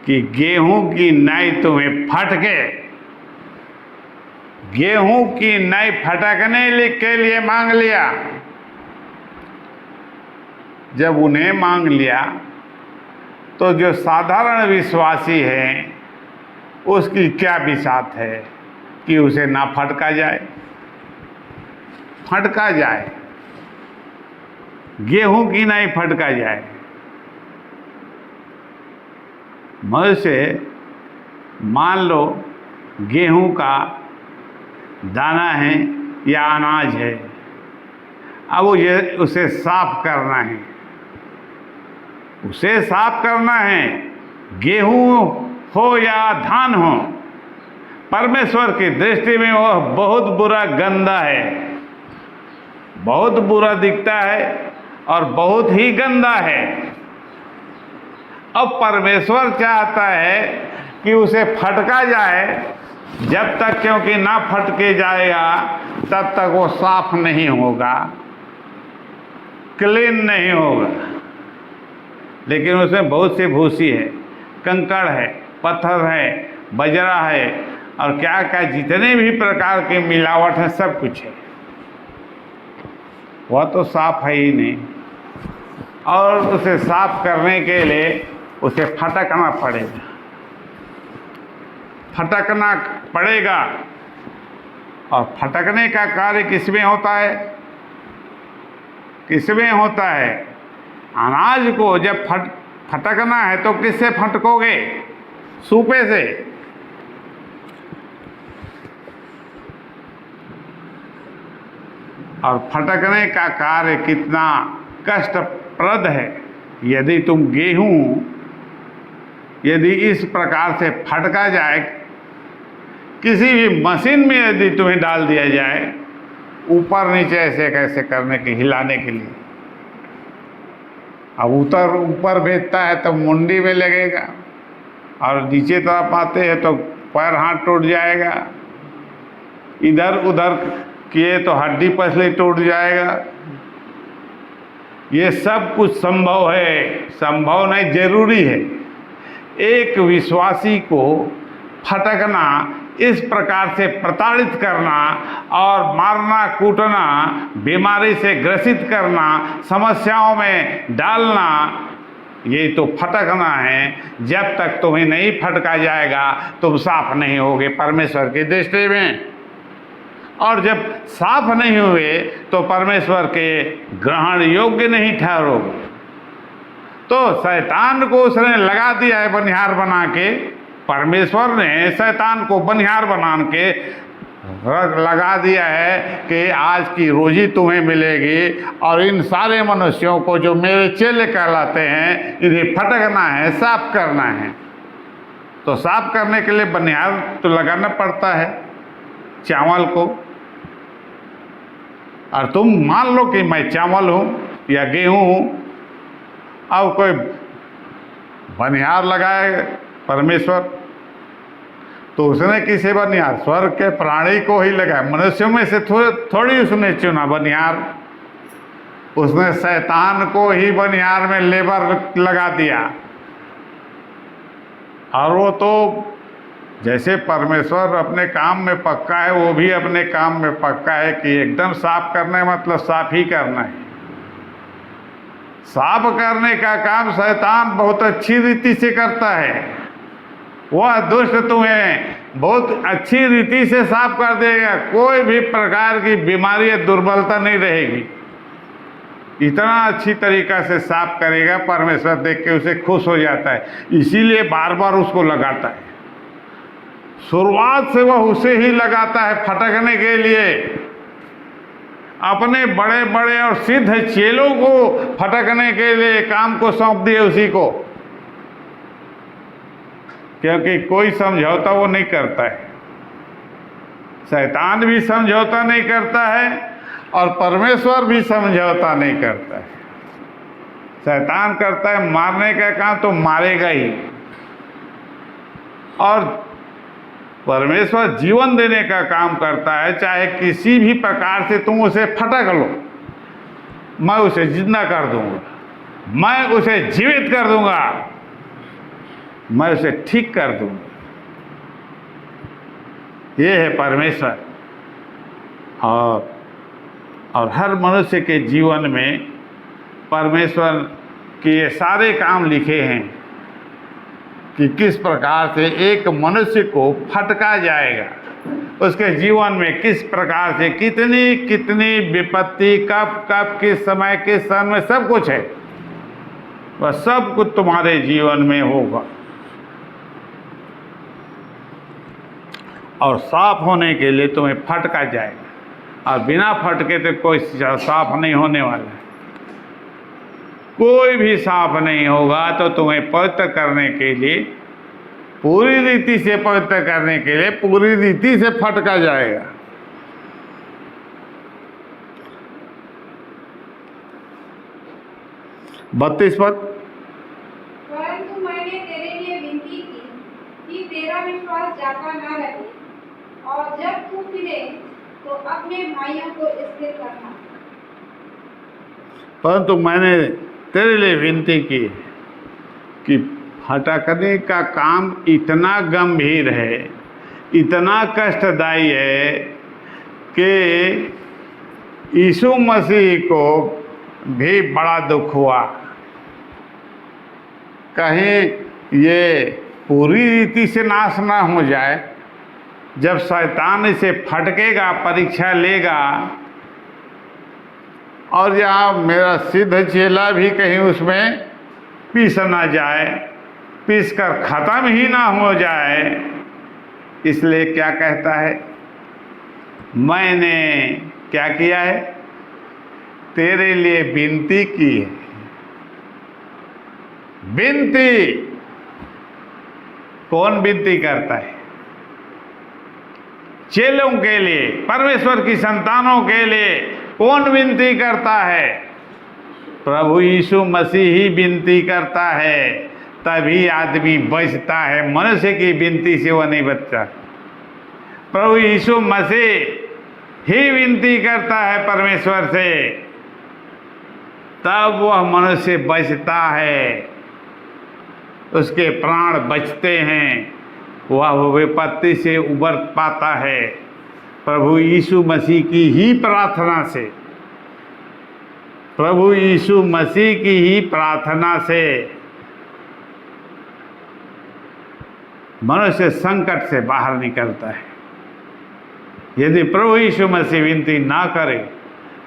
कि गेहूं की नई तुम्हें फटके, गेहूं की नई फटकने के लिए मांग लिया। जब उन्हें मांग लिया, तो जो साधारण विश्वासी है उसकी क्या बिसात है कि उसे ना फटका जाए, फटका जाए, गेहूं की नहीं फटका जाए। मनुष्य मान लो गेहूं का दाना है या अनाज है, अब उसे साफ करना है, उसे साफ करना है। गेहूं हो या धान हो, परमेश्वर की दृष्टि में वह बहुत बुरा, गंदा है, बहुत बुरा दिखता है और बहुत ही गंदा है। अब परमेश्वर चाहता है कि उसे फटका जाए, जब तक, क्योंकि ना फटके जाएगा तब तक वो साफ नहीं होगा, क्लीन नहीं होगा। लेकिन उसमें बहुत सी भूसी है, कंकड़ है, पत्थर है, बजरा है और क्या क्या जितने भी प्रकार के मिलावट है सब कुछ है, वह तो साफ है ही नहीं। और उसे साफ करने के लिए उसे फटकना पड़ेगा, फटकना पड़ेगा। और फटकने का कार्य किसमें होता है? किसमें होता है? अनाज को जब फटकना है तो किससे फटकोगे? सूपे से। और फटकने का कार्य कितना कष्टप्रद है। यदि तुम गेहूं यदि इस प्रकार से फटका जाए, किसी भी मशीन में यदि तुम्हें डाल दिया जाए, ऊपर नीचे ऐसे कैसे करने के, हिलाने के लिए, अब ऊपर भेजता है तो मुंडी में लगेगा और नीचे तरफ आते हैं तो पैर हाथ टूट जाएगा, इधर उधर किए तो हड्डी पसली टूट जाएगा। ये सब कुछ संभव है, संभव नहीं जरूरी है। एक विश्वासी को फटकना, इस प्रकार से प्रताड़ित करना और मारना कूटना, बीमारी से ग्रसित करना, समस्याओं में डालना, ये तो फटकना है। जब तक तुम्हें नहीं फटका जाएगा तुम साफ नहीं होगे परमेश्वर की दृष्टि में। और जब साफ नहीं हुए तो परमेश्वर के ग्रहण योग्य नहीं ठहरोगे। तो शैतान को उसने लगा दिया है बनिहार बना के, परमेश्वर ने शैतान को बनिहार बना के लगा दिया है कि आज की रोजी तुम्हें मिलेगी और इन सारे मनुष्यों को जो मेरे चेले कहलाते हैं इन्हें फटकना है, साफ करना है। तो साफ करने के लिए बनिहार तो लगाना पड़ता है चावल को। और तुम मान लो कि मैं चावल हूँ या गेहूँ हूँ, अब कोई बनिहार लगाए परमेश्वर, तो उसने किसे बनिहार? स्वर्ग के प्राणी को ही लगाया। मनुष्यों में से थोड़ी उसने चुना बनिहार, उसने शैतान को ही बनिहार में लेबर लगा दिया। और वो तो जैसे परमेश्वर अपने काम में पक्का है, वो भी अपने काम में पक्का है कि एकदम साफ करने मतलब साफ ही करना है। साफ करने का काम शैतान बहुत अच्छी रीति से करता है। वह दुष्ट तुम्हें बहुत अच्छी रीति से साफ कर देगा, कोई भी प्रकार की बीमारी या दुर्बलता नहीं रहेगी। इतना अच्छी तरीका से साफ करेगा, परमेश्वर देख के उसे खुश हो जाता है, इसीलिए बार बार उसको लगाता है। शुरुआत से वह उसे ही लगाता है फटकने के लिए। अपने बड़े बड़े और सिद्ध चेलों को फटकने के लिए काम को सौंप दिए उसी को, क्योंकि कोई समझौता वो नहीं करता है। शैतान भी समझौता नहीं करता है और परमेश्वर भी समझौता नहीं करता है। शैतान करता है मारने का काम, तो मारेगा ही। और परमेश्वर जीवन देने का काम करता है। चाहे किसी भी प्रकार से तुम उसे फटक लो, मैं उसे जिंदा कर दूंगा, मैं उसे जीवित कर दूंगा, मैं उसे ठीक कर दूंगा। ये है परमेश्वर। और हर मनुष्य के जीवन में परमेश्वर के ये सारे काम लिखे हैं कि किस प्रकार से एक मनुष्य को फटका जाएगा, उसके जीवन में किस प्रकार से कितनी कितनी विपत्ति, कब कब किस समय किस सन में, सब कुछ है। वह सब कुछ तुम्हारे जीवन में होगा। और साफ होने के लिए तुम्हें फटका जाएगा, और बिना फटके तो कोई साफ नहीं होने वाला है। कोई भी साफ नहीं होगा। तो तुम्हें पवित्र करने के लिए, पूरी रीति से पवित्र करने के लिए पूरी रीति से फटका जाएगा। बत्तीस पद।
परंतु मैंने तेरे लिए विनती की कि तेरा विश्वास जाता न रहे, और जब तू फिरे तो अपने भाइयों को स्थिर करना।
परंतु मैंने तेरे लिए विनती की कि भटकने का काम इतना गंभीर है, इतना कष्टदायी है कि यीशु मसीह को भी बड़ा दुख हुआ। कहीं ये पूरी रीति से नाश ना हो जाए। जब शैतान इसे फटकेगा, परीक्षा लेगा, और यहाँ मेरा सिद्ध चेला भी कहीं उसमें पीस ना जाए, पीस कर ख़त्म ही ना हो जाए, इसलिए क्या कहता है, मैंने क्या किया है, तेरे लिए विनती की है। विनती कौन विनती करता है? चेलों के लिए, परमेश्वर की संतानों के लिए कौन विनती करता है? प्रभु यीशु मसीह ही विनती करता है, तभी आदमी बचता है। मनुष्य की विनती से वो नहीं बचता। प्रभु यीशु मसीह ही विनती करता है परमेश्वर से, तब वह मनुष्य बचता है, उसके प्राण बचते हैं, वह विपत्ति से उबर पाता है। प्रभु यीशु मसीह की ही प्रार्थना से, प्रभु यीशु मसीह की ही प्रार्थना से मनुष्य संकट से बाहर निकलता है। यदि प्रभु यीशु मसीह विनती ना करे,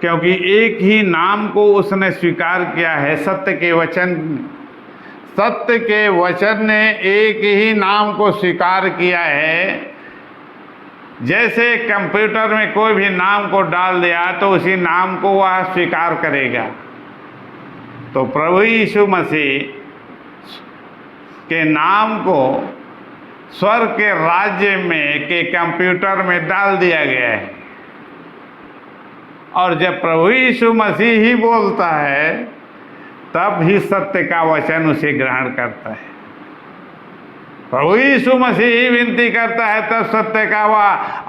क्योंकि एक ही नाम को उसने स्वीकार किया है, सत्य के वचन ने एक ही नाम को स्वीकार किया है। जैसे कंप्यूटर में कोई भी नाम को डाल दिया तो उसी नाम को वह स्वीकार करेगा। तो प्रभु यीशु मसीह के नाम को स्वर्ग के राज्य में के कंप्यूटर में डाल दिया गया है, और जब प्रभु यीशु मसीह ही बोलता है तब ही सत्य का वचन उसे ग्रहण करता है। प्रभु यीशु मसीह ही विनती करता है, तब सत्य का वह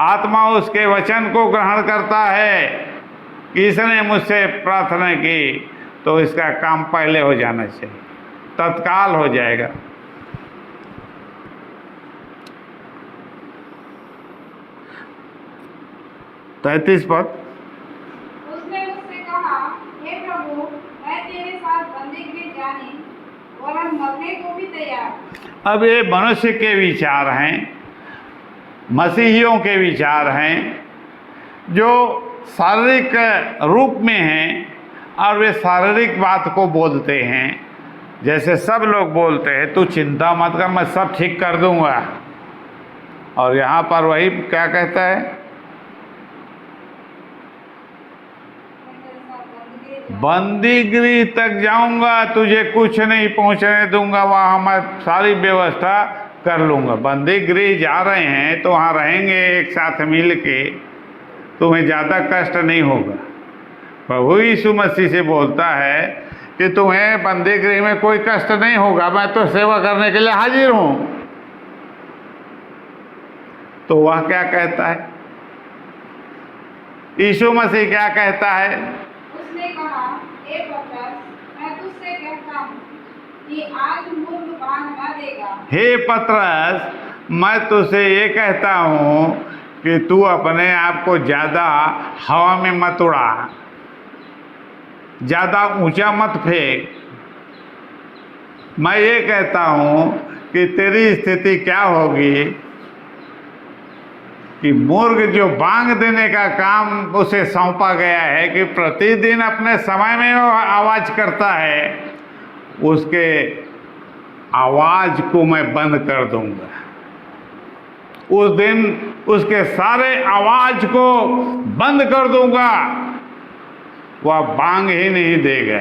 आत्मा उसके वचन को ग्रहण करता है कि इसने मुझसे प्रार्थना की तो इसका काम पहले हो जाना चाहिए, तत्काल हो जाएगा। तैतीस पद,
उसने उससे कहा, हे प्रभु, मैं तेरे साथ बंदीगृह जाने वरन मरने को भी तैयार।
अब ये मनुष्य के विचार हैं, मसीहियों के विचार हैं, जो शारीरिक रूप में हैं, और वे शारीरिक बात को बोलते हैं। जैसे सब लोग बोलते हैं, तू चिंता मत कर, मैं सब ठीक कर दूंगा। और यहाँ पर वही क्या कहता है, बंदीगृह तक जाऊंगा, तुझे कुछ नहीं पहुंचने दूंगा, वहाँ मैं सारी व्यवस्था कर लूंगा। बंदीगृह जा रहे हैं तो वहाँ रहेंगे एक साथ मिल के, तुम्हें ज़्यादा कष्ट नहीं होगा। प्रभु यीशु मसीह से बोलता है कि तुम्हें बंदीगृह में कोई कष्ट नहीं होगा, मैं तो सेवा करने के लिए हाजिर हूँ। तो वह क्या कहता है, यीशु मसीह क्या कहता है?
उसने कहा, हे पतरस, मैं तुझसे कहता हूँ कि आज मूर्ख बांध न देगा। हे
पतरस, मैं तुझसे ये कहता हूँ कि तू अपने आप को ज़्यादा हवा में मत उड़ा, ज़्यादा ऊंचा मत फेंक। मैं ये कहता हूँ कि तेरी स्थिति क्या होगी कि मूर्ख जो बांग देने का काम उसे सौंपा गया है, कि प्रतिदिन अपने समय में वो आवाज़ करता है, उसके आवाज़ को मैं बंद कर दूंगा। उस दिन उसके सारे आवाज़ को बंद कर दूंगा, वह बांग ही नहीं देगा।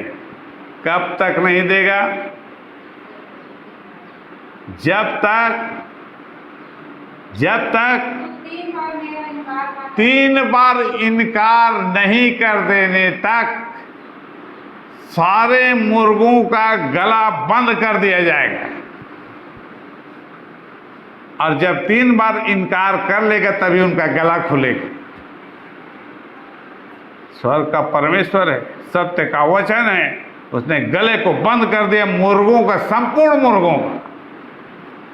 कब तक नहीं देगा? जब तक 3 बार इनकार नहीं कर देने तक सारे मुर्गों का गला बंद कर दिया जाएगा। और जब 3 बार इनकार कर लेगा तभी उनका गला खुलेगा। स्वर्ग का परमेश्वर है, सत्य का वचन है, उसने गले को बंद कर दिया मुर्गों का, संपूर्ण मुर्गों का।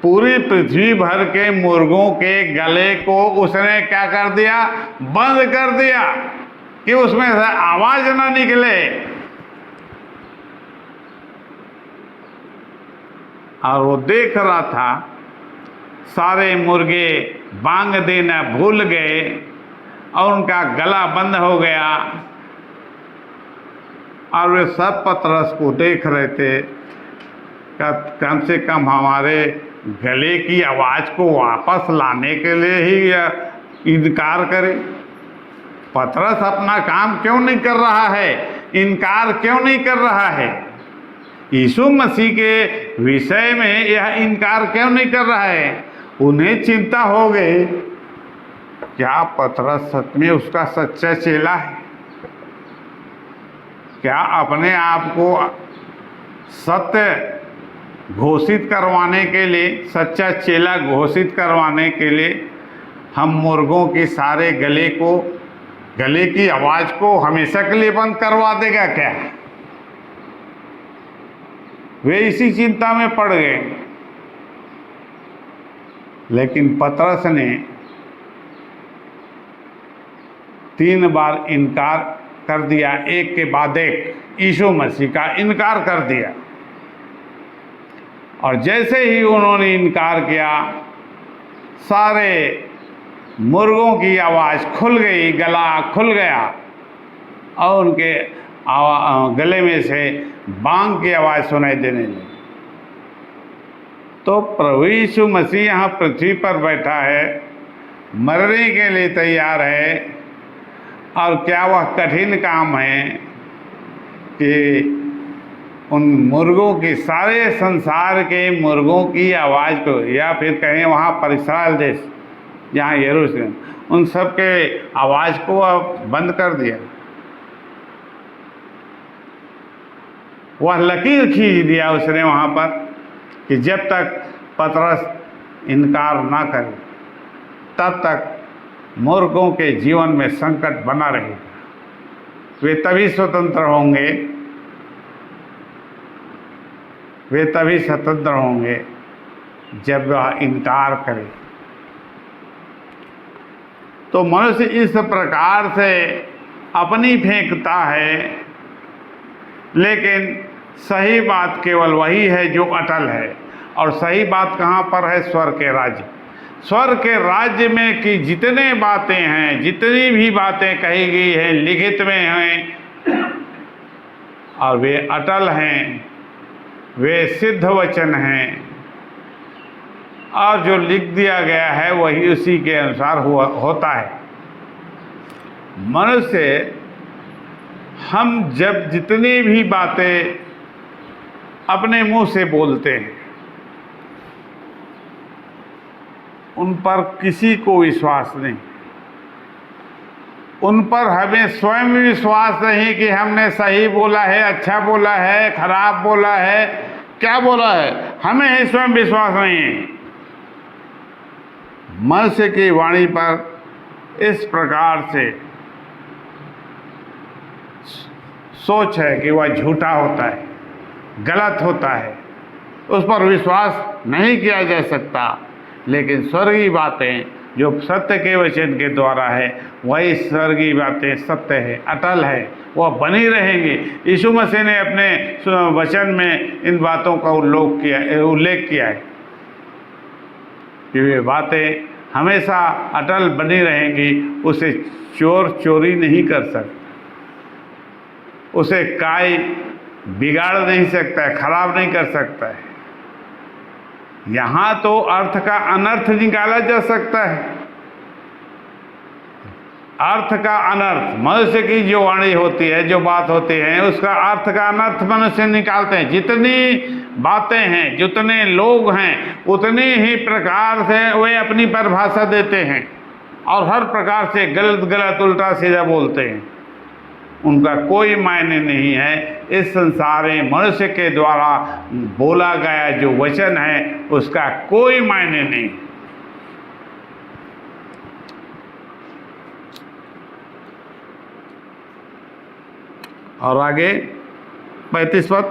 पूरी पृथ्वी भर के मुर्गों के गले को उसने क्या कर दिया, बंद कर दिया कि उसमें से आवाज ना निकले। और वो देख रहा था सारे मुर्गे बांग देना भूल गए और उनका गला बंद हो गया और वे सब पतरस को देख रहे थे कम से कम हमारे गले की आवाज़ को वापस लाने के लिए ही इनकार करे। पतरस अपना काम क्यों नहीं कर रहा है, इनकार क्यों नहीं कर रहा है, यीशु मसीह के विषय में यह इनकार क्यों नहीं कर रहा है। उन्हें चिंता हो गई क्या पतरस सच में उसका सच्चा चेला है, क्या अपने आप को सत्य घोषित करवाने के लिए, सच्चा चेला घोषित करवाने के लिए हम मुर्गों के सारे गले की आवाज़ को हमेशा के लिए बंद करवा देगा क्या। वे इसी चिंता में पड़ गए। लेकिन पतरस ने 3 बार इनकार कर दिया, एक के बाद एक यीशु मसीह का इनकार कर दिया। और जैसे ही उन्होंने इनकार किया सारे मुर्गों की आवाज़ खुल गई, गला खुल गया और उनके गले में से बांग की आवाज़ सुनाई देने लगी। तो प्रभु यीशु मसीह यहाँ पृथ्वी पर बैठा है, मरने के लिए तैयार है। और क्या वह कठिन काम है कि उन मुर्गों की, सारे संसार के मुर्गों की आवाज़ को, या फिर कहें वहाँ पर इस्राएल देश जहाँ यरूशलेम, उन सब के आवाज़ को अब बंद कर दिया। वह लकीर खींच दिया उसने वहाँ पर कि जब तक पतरस इनकार ना करे तब तक मुर्गों के जीवन में संकट बना रहेगा। वे तभी स्वतंत्र होंगे, वे तभी स्वतंत्र होंगे जब वह इनकार करे। तो मनुष्य इस प्रकार से अपनी फेंकता है, लेकिन सही बात केवल वही है जो अटल है। और सही बात कहाँ पर है? स्वर्ग के राज्य। स्वर्ग के राज्य में कि जितने बातें हैं, जितनी भी बातें कही गई हैं, लिखित में हैं और वे अटल हैं, वे सिद्ध वचन हैं और जो लिख दिया गया है वही उसी के अनुसार होता है। मनुष्य हम जब जितनी भी बातें अपने मुंह से बोलते हैं उन पर किसी को विश्वास नहीं, उन पर हमें स्वयं विश्वास नहीं कि हमने सही बोला है, अच्छा बोला है, खराब बोला है, क्या बोला है, हमें ही स्वयं विश्वास नहीं है। मनुष्य की वाणी पर इस प्रकार से सोच है कि वह झूठा होता है, गलत होता है, उस पर विश्वास नहीं किया जा सकता। लेकिन स्वर्गीय बातें जो सत्य के वचन के द्वारा है, वही स्वर्गीय बातें सत्य है, अटल है, वह बनी रहेंगी। यीशु मसीह ने अपने वचन में इन बातों का उल्लेख किया है कि वे बातें हमेशा अटल बनी रहेंगी। उसे चोर चोरी नहीं कर सकता, उसे काई बिगाड़ नहीं सकता है, खराब नहीं कर सकता है। यहाँ तो अर्थ का अनर्थ निकाला जा सकता है, अर्थ का अनर्थ। मनुष्य की जो वाणी होती है, जो बात होती है, उसका अर्थ का अनर्थ मनुष्य निकालते हैं। जितनी बातें हैं, जितने लोग हैं, उतनी ही प्रकार से वे अपनी परिभाषा देते हैं और हर प्रकार से गलत गलत उल्टा सीधा बोलते हैं। उनका कोई मायने नहीं है। इस संसार में मनुष्य के द्वारा बोला गया जो वचन है उसका कोई मायने नहीं। और आगे 35 पद।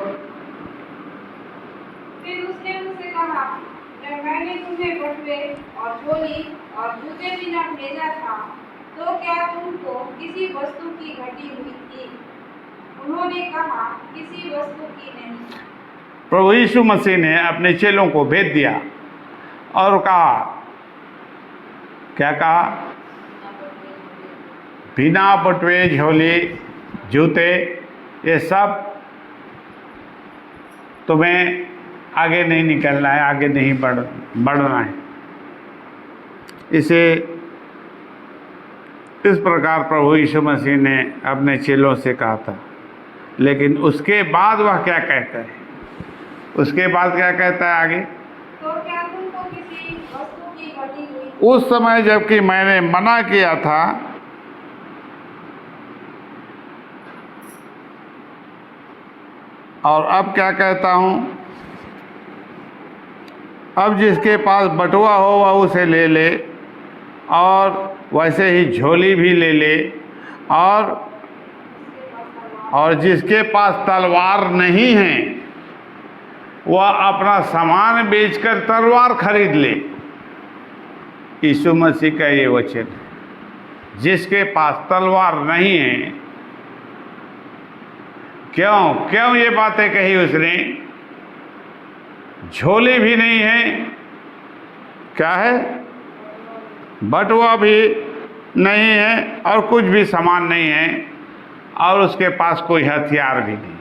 फिर उसने मुझसे कहा, जब मैंने तुम्हें बटुए और झोली और जूते बिना भेजा था, तो क्या तुमको किसी वस्तु की घटी हुई थी? उन्होंने कहा, किसी वस्तु की नहीं।
प्रभु यीशु मसीह ने अपने चेलों को भेज दिया और कहा, क्या कहा? बिना बटुए, झोली, जूते, ये सब तुम्हें आगे नहीं निकलना है, आगे नहीं बढ़ना है। इसे इस प्रकार प्रभु यीशु मसीह ने अपने चेलों से कहा था। लेकिन उसके बाद वह क्या कहता है? उसके बाद क्या कहता है आगे?
तो क्या तुमको किसी वस्तु की घटी हुई?
उस समय जबकि मैंने मना किया था, और अब क्या कहता हूँ? अब जिसके पास बटुआ हो वह उसे ले ले, और वैसे ही झोली भी ले ले, और जिसके पास तलवार नहीं है वह अपना सामान बेचकर तलवार खरीद ले। यीशु मसीह का ये वचन, जिसके पास तलवार नहीं है। क्यों ये बातें कही उसने? झोली भी नहीं है, क्या है? बटुआ भी नहीं है, और कुछ भी सामान नहीं है, और उसके पास कोई हथियार भी नहीं।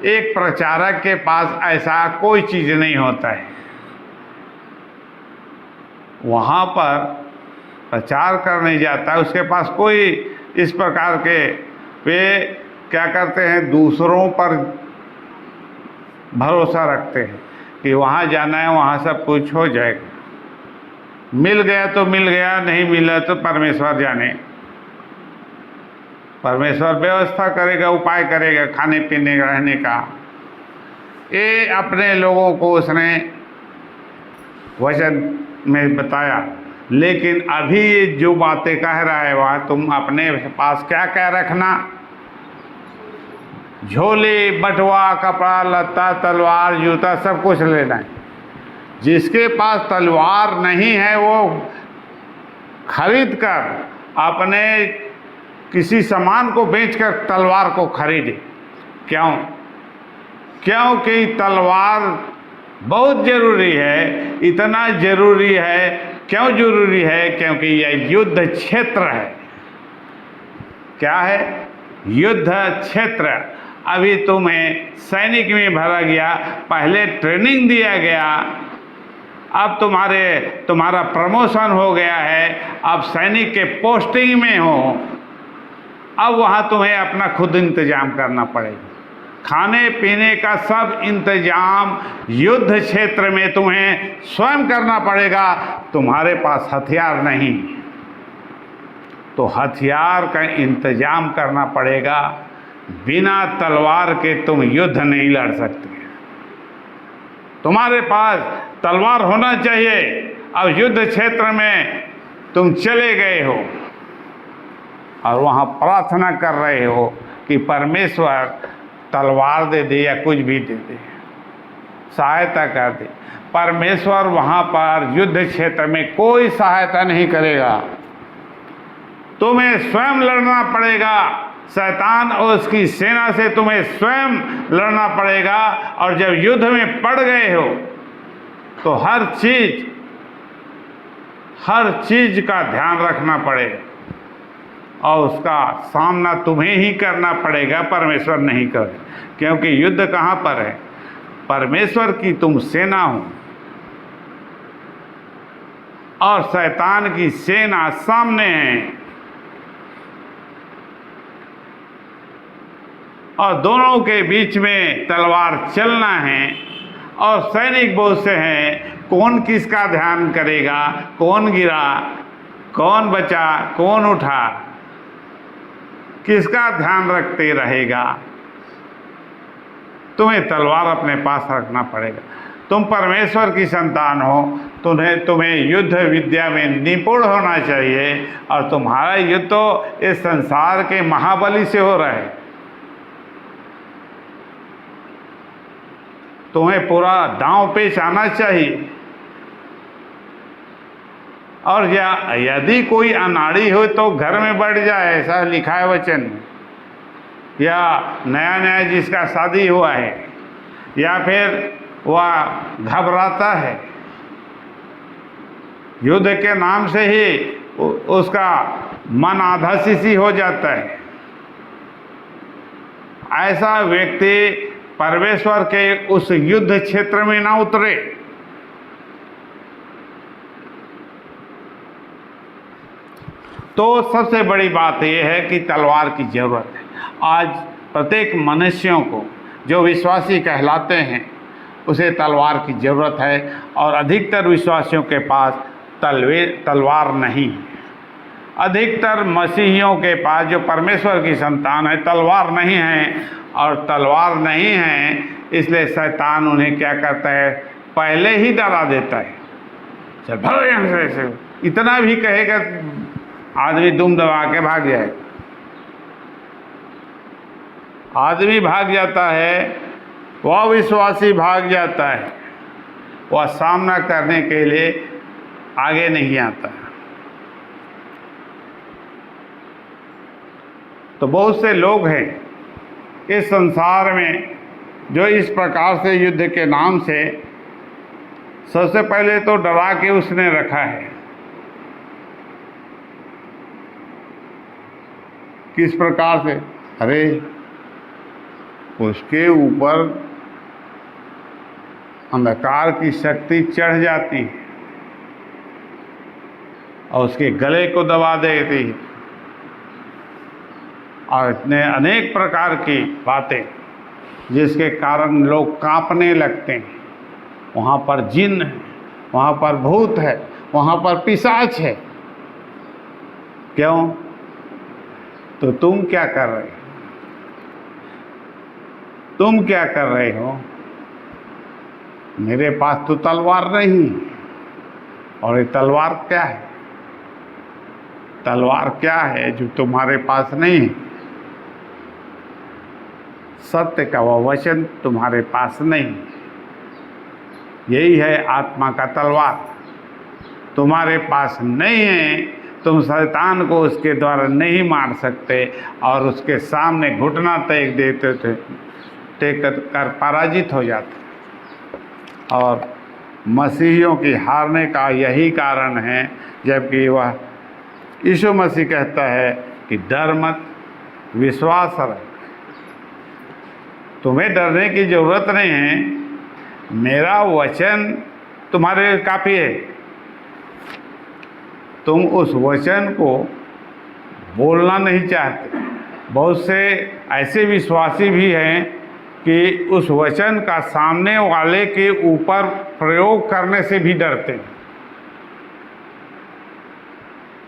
एक प्रचारक के पास ऐसा कोई चीज़ नहीं होता है। वहाँ पर प्रचार करने जाता है, उसके पास कोई इस प्रकार के, वे क्या करते हैं, दूसरों पर भरोसा रखते हैं कि वहाँ जाना है, वहाँ सब कुछ हो जाएगा। मिल गया तो मिल गया, नहीं मिला तो परमेश्वर जाने। परमेश्वर व्यवस्था करेगा, उपाय करेगा खाने पीने रहने का। ये अपने लोगों को उसने वचन में बताया। लेकिन अभी ये जो बातें कह रहा है वहाँ तुम अपने पास क्या क्या रखना? झोली, बटुआ, कपड़ा लत्ता, तलवार, जूता, सब कुछ लेना है। जिसके पास तलवार नहीं है वो खरीद कर अपने किसी सामान को बेचकर तलवार को खरीदे। क्योंकि तलवार बहुत ज़रूरी है। इतना ज़रूरी है, क्यों ज़रूरी है? क्योंकि यह युद्ध क्षेत्र है। क्या है? युद्ध क्षेत्र। अभी तुम्हें सैनिक में भरा गया, पहले ट्रेनिंग दिया गया, अब तुम्हारा प्रमोशन हो गया है, अब सैनिक के पोस्टिंग में हो। अब वहाँ तुम्हें अपना खुद इंतजाम करना पड़ेगा। खाने पीने का सब इंतजाम युद्ध क्षेत्र में तुम्हें स्वयं करना पड़ेगा। तुम्हारे पास हथियार नहीं, तो हथियार का इंतजाम करना पड़ेगा। बिना तलवार के तुम युद्ध नहीं लड़ सकते। तुम्हारे पास तलवार होना चाहिए। अब युद्ध क्षेत्र में तुम चले गए हो और वहाँ प्रार्थना कर रहे हो कि परमेश्वर तलवार दे दे या कुछ भी दे दे, सहायता कर दे। परमेश्वर वहाँ पर युद्ध क्षेत्र में कोई सहायता नहीं करेगा। तुम्हें स्वयं लड़ना पड़ेगा। शैतान और उसकी सेना से तुम्हें स्वयं लड़ना पड़ेगा। और जब युद्ध में पड़ गए हो तो हर चीज का ध्यान रखना पड़ेगा और उसका सामना तुम्हें ही करना पड़ेगा, परमेश्वर नहीं करे। क्योंकि युद्ध कहाँ पर है? परमेश्वर की तुम सेना हो और शैतान की सेना सामने है, और दोनों के बीच में तलवार चलना है। और सैनिक बहुत से हैं, कौन किसका ध्यान करेगा? कौन गिरा, कौन बचा, कौन उठा, किसका ध्यान रखते रहेगा? तुम्हें तलवार अपने पास रखना पड़ेगा। तुम परमेश्वर की संतान हो, तुम्हें युद्ध विद्या में निपुण होना चाहिए। और तुम्हारा युद्ध तो इस संसार के महाबली से हो रहा है। तुम्हें पूरा दांव पेच आना चाहिए। और यदि कोई अनाड़ी हो तो घर में बैठ जाए, ऐसा लिखा है वचन में। या नया नया जिसका शादी हुआ है, या फिर वह घबराता है, युद्ध के नाम से ही उसका मन आधा सी हो जाता है, ऐसा व्यक्ति परमेश्वर के उस युद्ध क्षेत्र में ना उतरे। तो सबसे बड़ी बात यह है कि तलवार की ज़रूरत है। आज प्रत्येक मनुष्यों को जो विश्वासी कहलाते हैं उसे तलवार की ज़रूरत है, और अधिकतर विश्वासियों के पास तलवार नहीं है। अधिकतर मसीहियों के पास जो परमेश्वर की संतान है तलवार नहीं है, और तलवार नहीं है इसलिए शैतान उन्हें क्या करता है, पहले ही डरा देता है। चल भागो यहाँ से, ऐसे इतना भी कहेगा आदमी दुम दबा के भाग जाए। आदमी भाग जाता है, वह विश्वासी भाग जाता है, वह सामना करने के लिए आगे नहीं आता। तो बहुत से लोग हैं इस संसार में जो इस प्रकार से युद्ध के नाम से सबसे पहले तो डरा के उसने रखा है। किस प्रकार से? अरे उसके ऊपर अंधकार की शक्ति चढ़ जाती है और उसके गले को दबा देती है, और इतने अनेक प्रकार की बातें जिसके कारण लोग कांपने लगते हैं। वहाँ पर जिन्न है, वहाँ पर भूत है, वहाँ पर पिशाच है। क्यों? तो तुम क्या कर रहे हो? तुम क्या कर रहे हो? मेरे पास तो तलवार नहीं। और ये तलवार क्या है? तलवार क्या है जो तुम्हारे पास नहीं है? सत्य का वह वचन तुम्हारे पास नहीं। यही है आत्मा का तलवार, तुम्हारे पास नहीं है। तुम शैतान को उसके द्वारा नहीं मार सकते और उसके सामने घुटना टेक देते थे, टेक कर पराजित हो जाते। और मसीहियों की हारने का यही कारण है, जबकि वह यीशु मसीह कहता है कि डर मत, विश्वास रख। तुम्हें डरने की ज़रूरत नहीं है, मेरा वचन तुम्हारे लिए काफ़ी है। तुम उस वचन को बोलना नहीं चाहते। बहुत से ऐसे विश्वासी भी हैं कि उस वचन का सामने वाले के ऊपर प्रयोग करने से भी डरते हैं,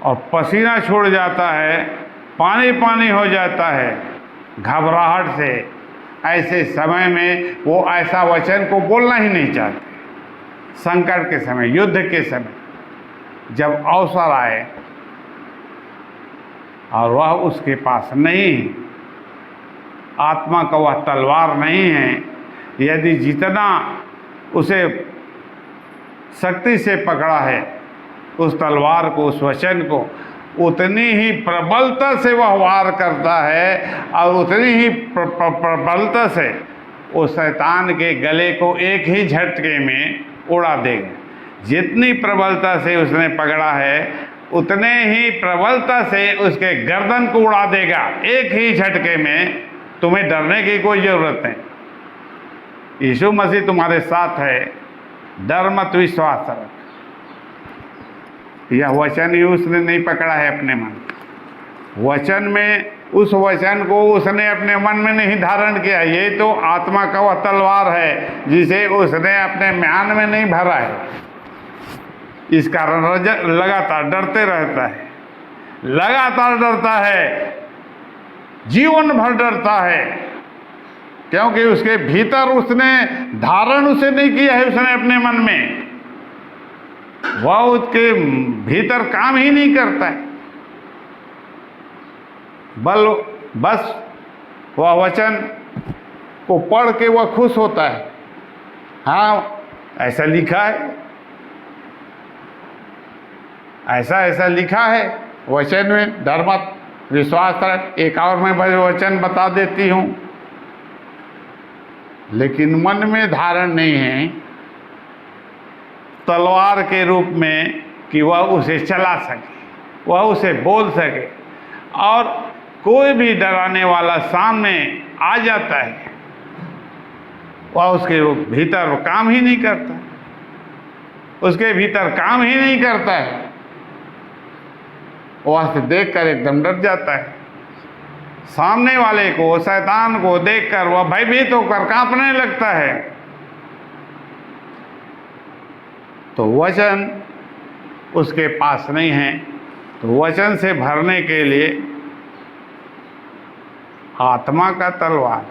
और पसीना छोड़ जाता है, पानी पानी हो जाता है घबराहट से। ऐसे समय में वो ऐसा वचन को बोलना ही नहीं चाहते। संकट के समय, युद्ध के समय, जब अवसर आए और वह उसके पास नहीं, आत्मा का वह तलवार नहीं है, यदि जितना उसे शक्ति से पकड़ा है उस तलवार को, उस वचन को, उतनी ही प्रबलता से वह वार करता है, और उतनी ही प्रबलता से उस शैतान के गले को एक ही झटके में उड़ा देगा। जितनी प्रबलता से उसने पकड़ा है उतने ही प्रबलता से उसके गर्दन को उड़ा देगा एक ही झटके में। तुम्हें डरने की कोई ज़रूरत नहीं। यीशु मसीह तुम्हारे साथ है, डर मत, विश्वास रख। यह वचन ही उसने नहीं पकड़ा है अपने मन। वचन में, उस वचन को उसने अपने मन में नहीं धारण किया। ये तो आत्मा का वह तलवार है जिसे उसने अपने म्यान में नहीं भरा है। इस कारण लगातार डरते रहता है, लगातार डरता है, जीवन भर डरता है, क्योंकि उसके भीतर उसने धारण उसे नहीं किया है। उसने अपने मन में, वह उसके भीतर काम ही नहीं करता है। बस वह वचन को पढ़ के वह खुश होता है। हाँ, ऐसा लिखा है, ऐसा ऐसा लिखा है वचन में, डर मत, विश्वास रख। एक और मैं वचन बता देती हूँ, लेकिन मन में धारण नहीं है तलवार के रूप में कि वह उसे चला सके, वह उसे बोल सके। और कोई भी डराने वाला सामने आ जाता है, वह उसके भीतर काम ही नहीं करता, उसके भीतर काम ही नहीं करता है। वह से देखकर एकदम डर जाता है। सामने वाले को, शैतान को देखकर वह भयभीत होकर कांपने लगता है। तो वचन उसके पास नहीं है। तो वचन से भरने के लिए आत्मा का तलवार,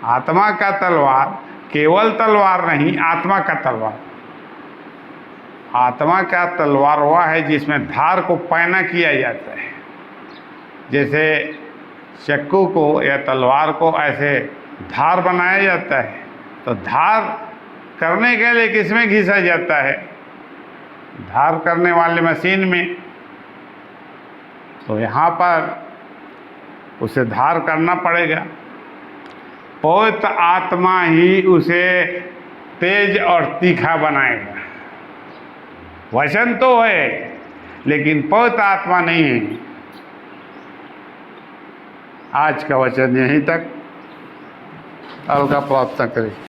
आत्मा का तलवार, केवल तलवार नहीं, आत्मा का तलवार। आत्मा का तलवार वह है जिसमें धार को पैना किया जाता है। जैसे चाकू को या तलवार को ऐसे धार बनाया जाता है, तो धार करने के लिए किसमें घिसा जाता है? धार करने वाले मशीन में। तो यहाँ पर उसे धार करना पड़ेगा। पवित्र आत्मा ही उसे तेज और तीखा बनाएगा। वचन तो है, लेकिन पवित्र आत्मा नहीं है। आज का वचन यहीं तक। कल का प्रार्थना करें।